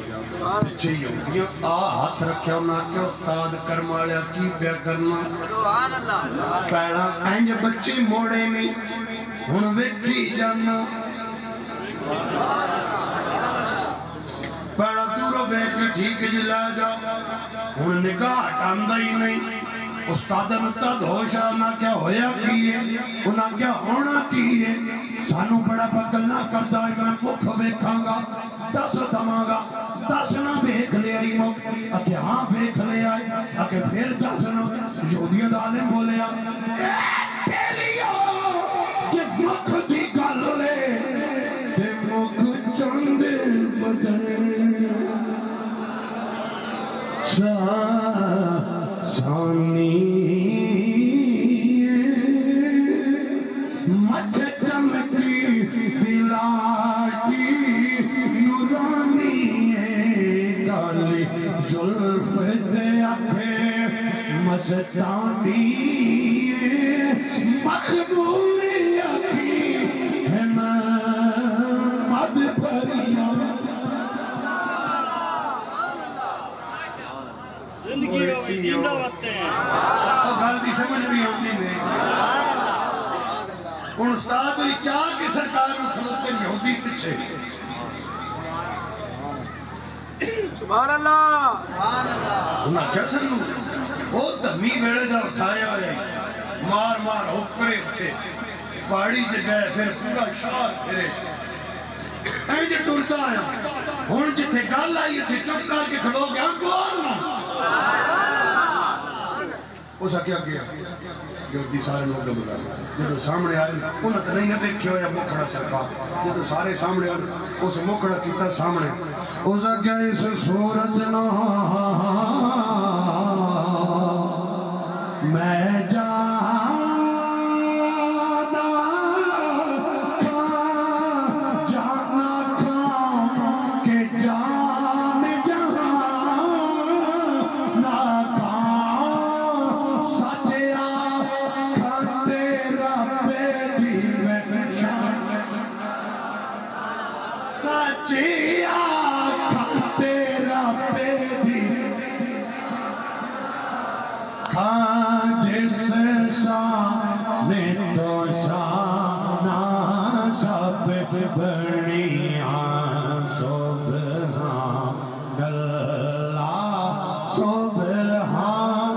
پچھے یہودیاں ہاتھ رکھیا نہ کہ استاد کرمالیا کی پیا کرنا پیڑا اینج بچے موڑے نہیں ہن ویکھی جانا پیڑا دورو ویکھ ٹھیک جی لے جا ہن نگاہ ہٹاندا ہی نہیں استاد مستاد ہوشا نہ کیا ہویا کیے انہاں کیا ہونا کیے سانو بڑا بگلنا کردہ ہے میں مکھ ویکھاں گا دس دماں گا دس نہ ویکھ لے آئی مکھ اکھے ہاں ویکھ لے آئی اکھے پھر دس نہ یہودیاں دا عالم بولے اے پیلیو جے مکھ دی گل لے تے مکھ چند بدلے سانی مچھ چمکی بلاٹی نورانی کالی زلف دے اکھے مستانی مخبوری اکھی ہے مد پریاں گل دی سمجھ بھی ہوتی نہیں ہن استاد علی چاہ کے سرکار نو کھلو کے یہودی پیچھے سبحان اللہ انہاں کیا سنو وہ دمی ویڑے دا اٹھایا ہے مار مار ہوکرے اٹھے پہاڑی جگہ پھر پورا شہر پھرے اینج ٹرتا آیا ہن جتھے گل آئی اتھے چپ کر کے کھلو گیا بولنا اس کیا گیا یہودی سارے لوگ بلا جب سامنے آئے انہوں نے نہیں دیکھے ہویا مکھڑا سرکار جب سارے سامنے آئے اس مکھڑا کیتا سامنے اس کیا اس سورج نہ میں جانا کہ جان جہاں سبحانیاں سبحان اللہ سبحان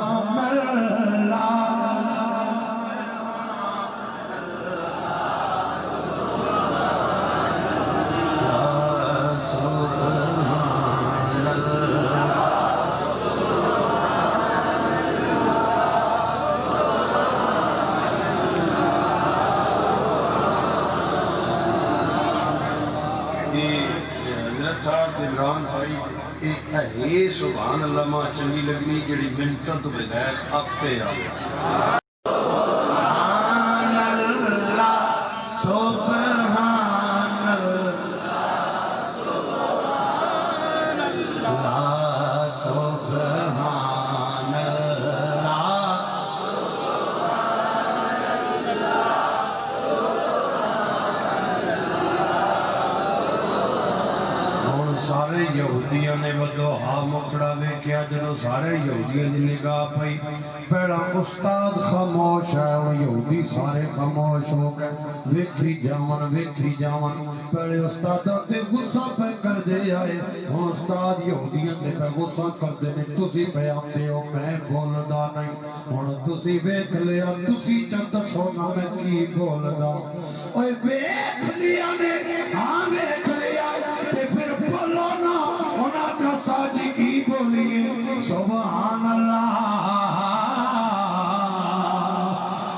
اللہ حضرت صاحب عمران بھائی یہ سبحان اللہ ماں چنگی لگنی جڑی منٹوں تو بغیر آپ پہ آ گیا سبحان اللہ سبحان اللہ سبحان سارے یہودیاں نے ودو ہاں مکڑا ویکھیا جدو سارے یہودیاں دی نگاہ پئی پہلا استاد خاموش ہے وہ یہودی سارے خاموش ہو گئے ویکھی جاون پہلے استاداں تے غصہ پہ کر دے آئے ہن استاد یہودیاں تے پہ غصہ کر دے نے تسی پہ آندے ہو میں بولدا نہیں ہن تسی ویکھ لیا تسی چا دسو نا میں کی بولدا اوے ویکھ لیا نے ہاں ویکھ لیا تے پھر بولو نا ہونا تو ساجی کی بولیے سبحان اللہ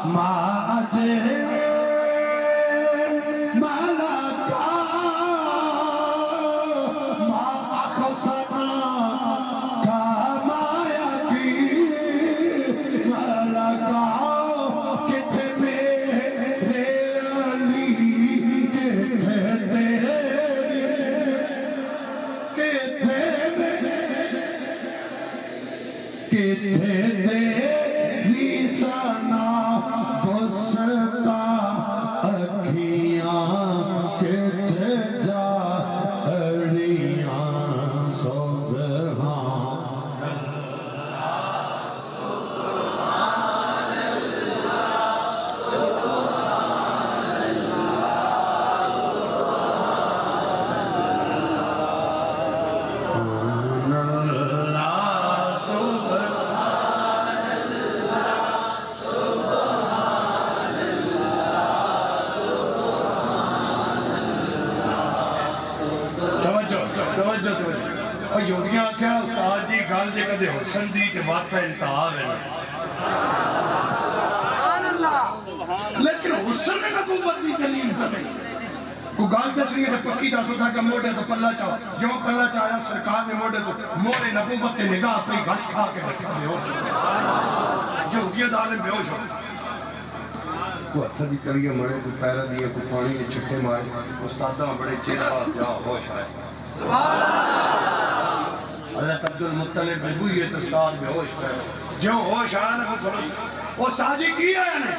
ما اجے ملکا ما اخسنا کامایا کی ملکا کتھے میرے علی کتھے تیری سنا بستا اکھیاں کتھے جا اڑیاں سبحان یہودیاں کیا استاد جی گل جے کدے حسن دی تے وقت انتہا ہے لیکن حسن نبوت دی دلیل تے نہیں کو گل دسنی تے پکی دسو تھا کہ موڑے تو پلہ چاہو جو پلہ چاہیا سرکار نے موڑے تو موڑے نبوت تے نگاہ پہ گھش کھا کے بیٹھا بے ہوش یہودیاں دالم بے ہوش کو ہتھ دی تڑیاں مڑے کو پیرا دیے کو پانی دے چھٹے مارے استاداں بڑے چیر پاس جا ہوش آئے حضرت عبدالمطلب بلبوئی ہے تو استاد بے ہوش پہ جو ہوش آیا نا وہ ساجی کی آیا نے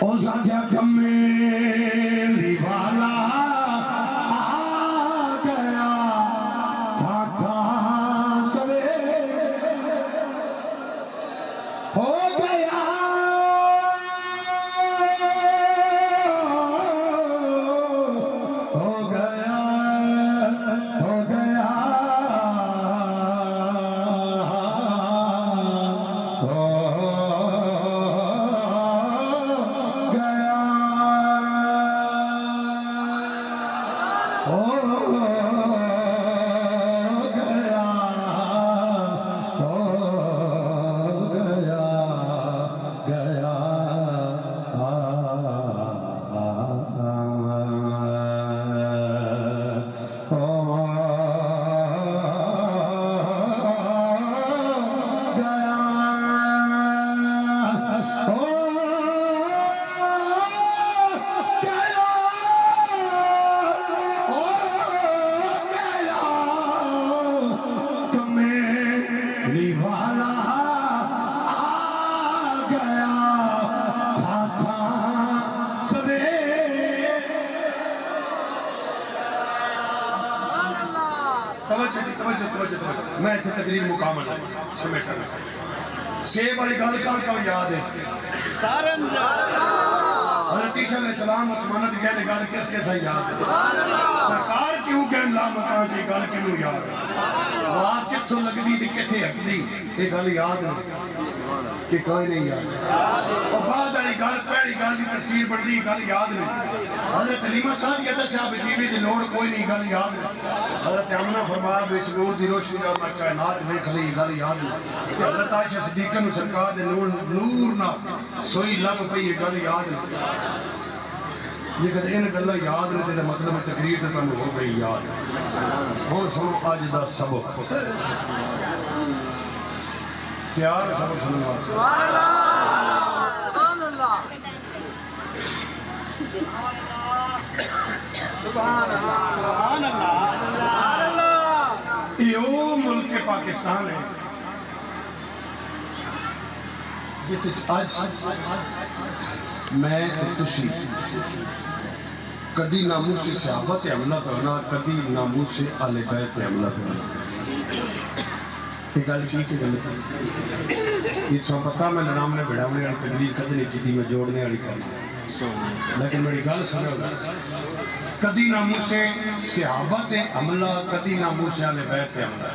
او ساجا کمیلی والا آ گیا تھا سوے ہو گیا میں اتنے تقریر مکمل سمیٹا سیب والی گل کہاں یاد ہے حضرت عیسیٰ علیہ السلام آسمانہ دی کہنے گل کس کے سا یاد ہے سرکار کیوں کہن لا مکان جی گل کیوں یاد ہے وہاں کتھوں لگ دی کتھے ہک دی یہ گل یاد نہیں کہ کوئی نہیں یاد اور بعد والی گل پہلی گل دی تفسیر بڑھتی گل یاد نہیں حضرت حلیمہ سعدیہ دسیا بھی بیوی دی لوڑ کوئی نہیں گل یاد نہیں حضرت آمنہ فرمایا بے سرور دی روشنی دا میں کائنات ویکھ لی گل یاد نہیں کہ حضرت عائشہ صدیقہ نو سرکار دے نور نہ سوئی لگ پئی یہ گل یاد نہیں جے کدے ان گلاں یاد نہیں تے مطلب تقریر تے تانوں ہو گئی یاد ہن سنو اج دا سبق پیار سبق سنو سبحان اللہ سبحان اللہ سبحان اللہ یہ ملک پاکستان ہے جس اج میں تے تسی کدی ناموس صحابہ تے حملہ کرنا کدی ناموس اہل بیت تے حملہ کرنا یہ گل ٹھیک ہے غلط یہ سو پتہ میں نام نے بڑھاونے والی تقریر کدی نہیں کی میں جوڑنے والی کرنا لیکن میری گل سنو کدی ناموس صحابہ تے حملہ کدی ناموس اہل بیت تے حملہ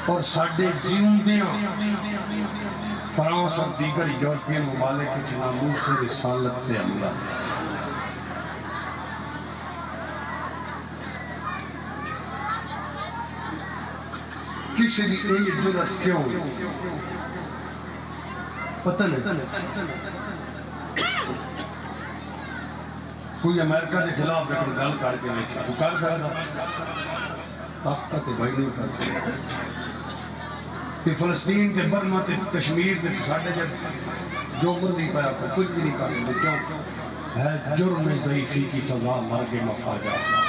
اور ساڈے جیوندیاں فرانس اور دیگر یورپین ممالک کے ناموس رسالت سے حملہ کسی بھی یہ جرات کیوں پتہ نہیں کوئی امریکہ دے خلاف لیکن گل کر کے نہیں وہ کر سکتا طاقت بھائی نہیں کر سکتا تے فلسطین تے برما تے کشمیر تے ساڈے جب جو مرضی پایا کچھ بھی نہیں کر سکتے کیوں ہے جرم ضعیفی کی سزا مرگ مفاجات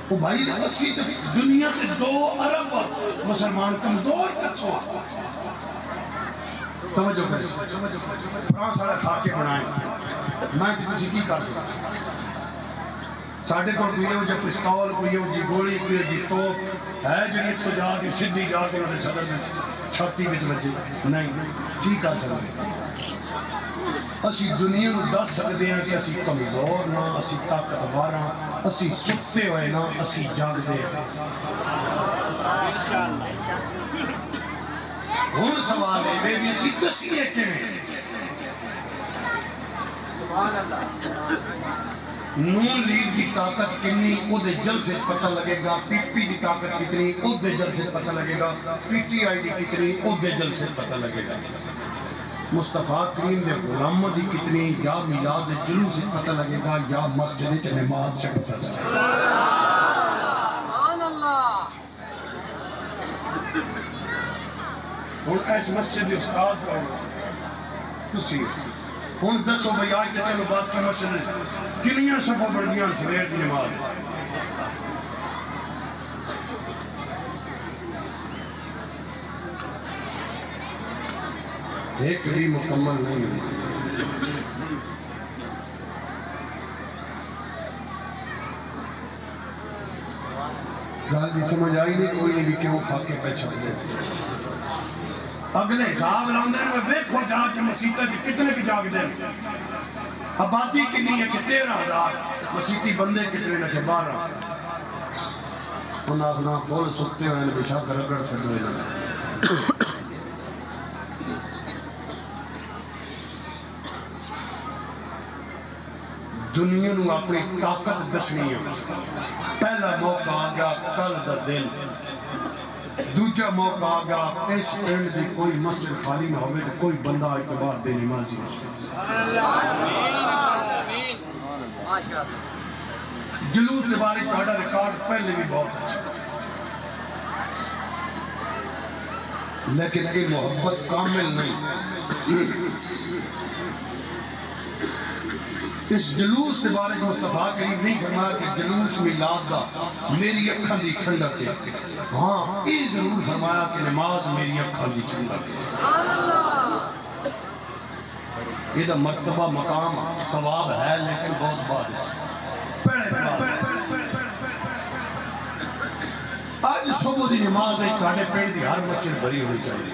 وہ بھائی اسی دنیا کے 2 ارب مسلمان کمزور کتھوں توجہ کریں فرانس والا خاکے بنائیں میں تسی کی کر سکتا ساڑھے کو کوئی ہو جا پستول کوئی ہو جی گولی کوئی ہو جی توپ ہے جنہی اتھو جا کے سدھی جا کے انہوں نے صدر میں چھاتی میں بجے نہیں کی کر سکتے اسی دنیا میں دس سکتے ہیں کہ اسی کمزور نہ اسی طاقتور ہاں اسی سکتے ہوئے نہ اسی جاگ دے ہون سوال ہے بے بھی اسی دسیے کے نون لیگ دی طاقت کنی او دے جل سے پتہ لگے گا پی پی دی طاقت کتنی او دے جل سے پتہ لگے گا پی ٹی آئی دی کتنی او دے جل سے پتہ لگے گا مصطفیٰ کریم دے غلام دی کتنی یا میلاد دے جلوس سے پتہ لگے گا یا مسجد چ نماز چ پتہ لگے گا سبحان اللہ ہن اس مسجد دے استاد کو تسی ہن دسو بھئی آج تے چلو بات کی مسجد کنیاں صفحہ بڑھ گیا سویر دی نماز ایک بھی مکمل نہیں ہوئی گال دی سمجھ آئی نہیں کوئی نہیں بھی کیوں خاکے پہ چھپ جائے اگلے حساب لاندے میں دیکھو جا کے مسیطہ جی کتنے کی جاگ دیں آبادی کنی ہے کہ 13,000 مسیطی بندے کتنے نکے 12 انہاں اپنا فول سکتے ہوئے بشا کر رگڑ چھڑ ہوئے جانا دنیا نو اپنی طاقت دسنی ہے پہلا موقع آگیا کل دا دن دوجہ موقع آگیا اس پنڈ دی کوئی مسجد خالی نہ ہوئے تو کوئی بندہ اعتبار بے نمازی جلوس سے بارے تھوڑا ریکارڈ پہلے بھی بہت اچھا لیکن یہ محبت کامل نہیں اس جلوس کے بارے میں مصطفیٰ کریم نہیں فرمایا کہ جلوس میلاد دا میری اکھاں دی ٹھنڈک ہے ہاں یہ ضرور فرمایا کہ نماز میری اکھاں دی ٹھنڈک ہے یہ دا مرتبہ مقام ثواب ہے لیکن بہت بعد آج صبح دی نماز ایک کاڑے پیڑ دی ہر مسجد بھری ہونی چاہیے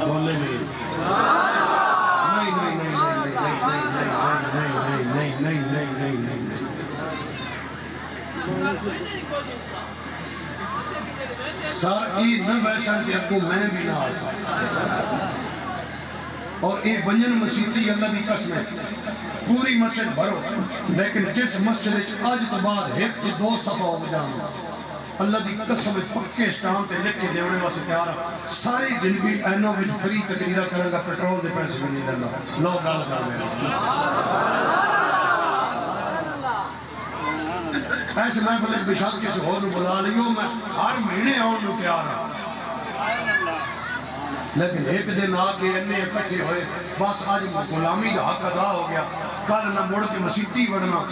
بولے نہیں نہیں نہیں نہیں نہیں نہیں سر یہ نہ ویسا کہ ابو میں بھی نہ آ سکتا اور یہ ونجن مسیحی اللہ دی قسم ہے پوری مسجد بھرو لیکن جس مسجد اج تو بعد ایک کی 2 صفحہ ہو جانا اللہ دی قسم پکے اسٹام تے لکھ کے دیونے واسطے تیار ساری زندگی اینو وچ فری تقریرا کرے گا پیٹرول دے پیسے بھی نہیں دینا لوگ گل کر رہے ایسے محفل بشاد کسی اور بلا لیو میں ہر مہینے آن نو تیار ہوں لیکن ایک دن آ کے انہیں اکٹھے ہوئے بس آج غلامی دا حق ادا ہو گیا کل نہ مڑ کے مسیحی بڑھنا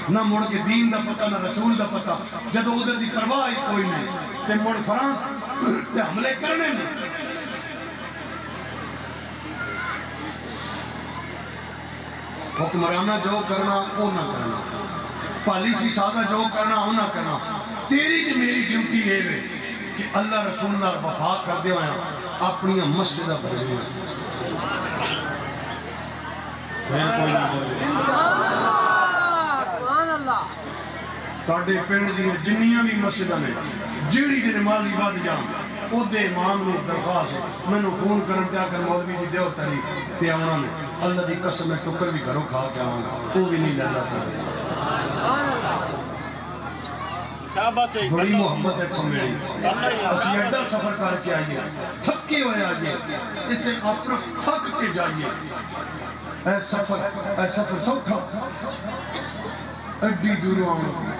نہ مڑ کے دین دا پتہ نہ رسول دا پتہ جدو ادھر دی پرواہ ہی کوئی نہیں تے مڑ فرانس تے حملے کرنے میں حکمرانہ جو کرنا وہ نہ کرنا پالیسی سازہ جو کرنا وہ نہ کرنا تیری تے میری ڈیوٹی یہ ہے کہ اللہ رسول نال وفا کر دے ہویا اپنی مسجدہ بھجنی پھر کوئی نہیں بولے تاڑے پینڈ دی جنیاں بھی مسجدہ میں جیڑی دی نمازی بات جان او دے امام نے درخواست ہے میں نو فون کرن تیا کر مولوی جی دیو تاری تے آنا میں اللہ دی قسم میں شکر بھی گھروں کھا کے آنا وہ بھی نہیں لینا کرے بڑی محبت ہے تم میری اسی ایڈا سفر کر کے آئیے تھکے ہوئے آئیے اتنے اپنا تھک کے جائیے اے سفر سوکھا ایڈی دوروں آؤں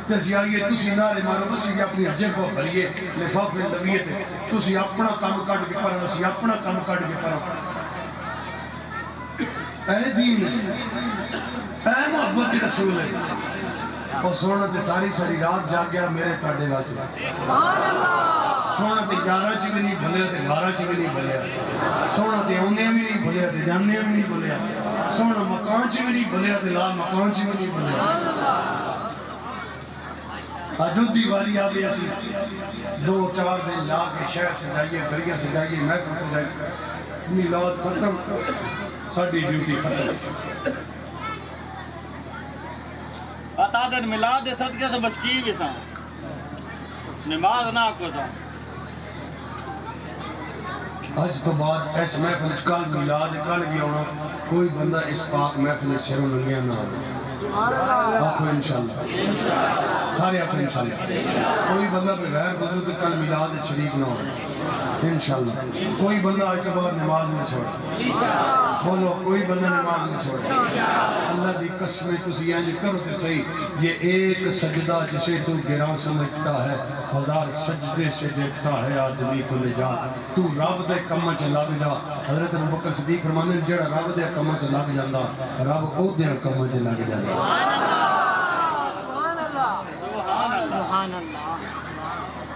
تیسی آئیے تسی نارے مارو اسی بھی اپنی حجے کو بھریے لفافے لویے تھے تسی اپنا کام کٹ کے پڑھو اسی اپنا کام کٹ کے پڑھو اے دین اے محبت رسول ہے اور سونا تے ساری رات جا گیا میرے تاڑے واسے سونا تے 11 چی بھی نہیں بھلیا تے 12 چی بھی نہیں بھلیا سونا تے اونے بھی نہیں بھلیا تے جانے بھی نہیں بھلیا سونا مکان چی بھی نہیں بھلیا تے لال مکان چی بھی نہیں بھلیا آجو دیواری آگے اسی 2-4 دن لا کے شہر سجائیے گھڑیاں سجائیے محفل سجائیے میلاد ختم ساڑی ڈیوٹی ختم بتا دن میلاد دے صدقے سے بچکی بھی تھا نماز نہ کو تھا آج تو بعد ایس محفل کل میلاد کل بھی ہونا کوئی بندہ اس پاک محفل شروع نگیاں نہ ہونا آکھو انشاءاللہ سارے آکھو انشاءاللہ کوئی بندہ بغیر وضو کل میلاد شریف نہ ہونا انشاءاللہ کوئی بندہ آج کے بعد نماز نہ چھوڑ بولو کوئی بندہ نماز نہ چھوڑ اللہ دی قسم تسی آنجی کرو تے صحیح یہ ایک سجدہ جسے تو گراں سمجھتا ہے 1000 سجدے سے دیکھتا ہے آدمی کو نجات تو رب دے کمہ چ لگ جا حضرت ابوبکر صدیق فرماندے ہیں جڑا رب دے کمہ چ لگ جاندا رب او دے کمہ چ لگ جاندا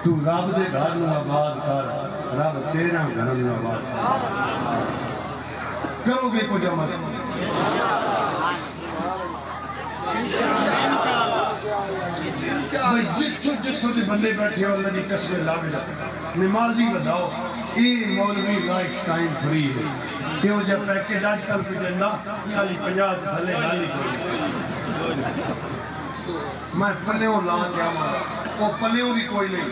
تو رب دے گھر نو آباد کر رب تیرا گھر نو آباد کرو گے کچھ عمل بھئی جتھو جی بندے بیٹھے ہو اللہ دی قسم لگ جا نمازی بتاؤ یہ مولوی لائف ٹائم فری ہے یہ وہ جب پیکیج آج کل بھی دینا 40-50 تھلے ڈالی کوئی میں پلیوں لا کے آمارا وہ پلیوں بھی کوئی نہیں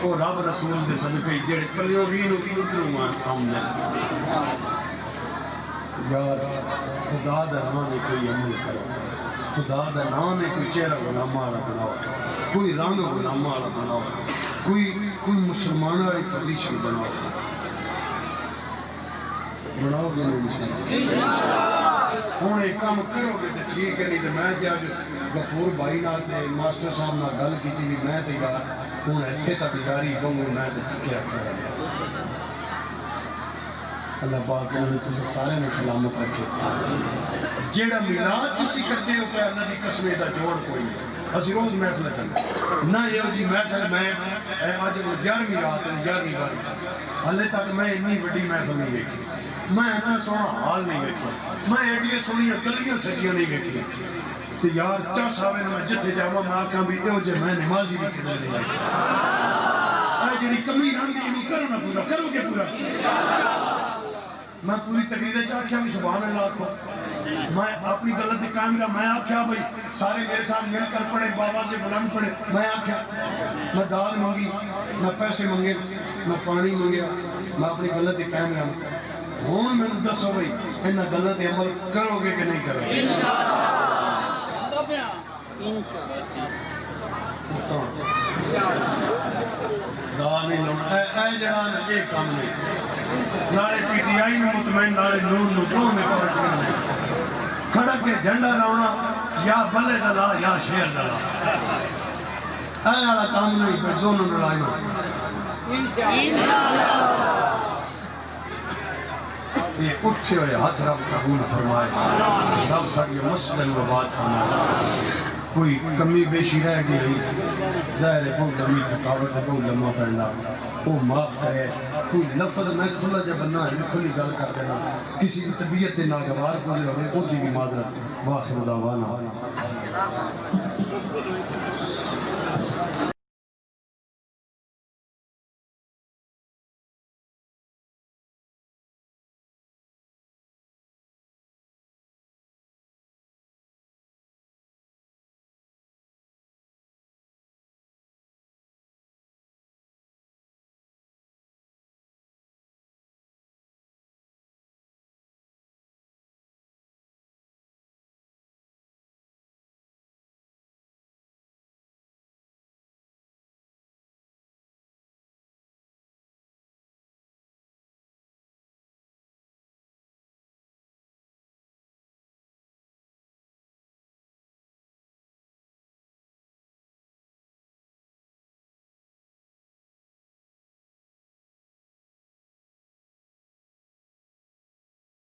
وہ رب رسول دے صدقے جڑے پلیوں بھی نو کی اتروں ہم نے یار خدا دا نام نے کوئی عمل کرو خدا دا نام نے کوئی چہرہ غلامہ والا بناؤ کوئی رنگ غلامہ والا بناؤ کوئی مسلمان والی پوزیشن بناؤ بناؤ گے نہیں مسلمان ہوں ایک کام کرو گے تو ٹھیک ہے نہیں تو میں جب غفور بھائی نال تے ماسٹر صاحب نال گل کیتی بھی میں تے یار ہوں اتنے تک جاری بہوں میں تے کیا کرا اللہ پاک نے تسے سارے نے سلامت رکھے جیڑا میلاد تسی کرتے ہو کہ اللہ دی قسم دا جوڑ کوئی نہیں اسی روز محفل کرنا نہ یہ جی محفل میں آج 11ویں رات ہے 11ویں بار حالے تک میں اتنی بڑی محفل نہیں دیکھی میں اتنا سونا حال نہیں دیکھا میں ایڈیاں سونیاں گلیاں سٹیاں نہیں دیکھی تو یار چاہ صاحب نے میں جتھے جاواں میں آکھاں بھی یہ جو میں نمازی بھی کھڑے نہیں آئی جڑی کمی رہندی اینو کرو نا پورا، کرو گے پورا؟ میں پوری تقریر چاہیا بھی سبحان اللہ کو میں اپنی غلطی قائم رہا. میں آکھیا بھائی سارے میرے ساتھ مل کر پڑھے، بابا سے بلند پڑھے. میں آکھیا میں دال مانگی، میں پیسے منگے، میں پانی منگیا، میں اپنی غلطی قائم رہا. ہوں میں دسو بھائی انہاں غلط عمل کرو گے کہ نہیں کرو گے؟ دعا نہیں لاؤنا اے جڑا نا یہ کام نہیں. نالے پی ٹی آئی میں مطمئن، نالے نور نو دو میں پارٹی نہیں. کھڑک کے جھنڈا لاؤنا یا بلے دا لا یا شیر دا لا، اے والا کام نہیں. پھر دونوں لڑائی ہو. یہ اٹھے ہوئے ہاتھ رب قبول فرمائے، رب ساری مسجد و بات فرمائے. کوئی کمی بیشی رہ گئی ظاہر ہے بہت لمبی تھکاوٹ ہے، بہت لمبا پڑنا، وہ معاف کرے. کوئی لفظ میں کھلا جب بننا ہے میں کھلی گل کر دینا، کسی کی طبیعت دے ناگوار گزر ہوئے وہ دی بھی معذرت. واخر دعوانا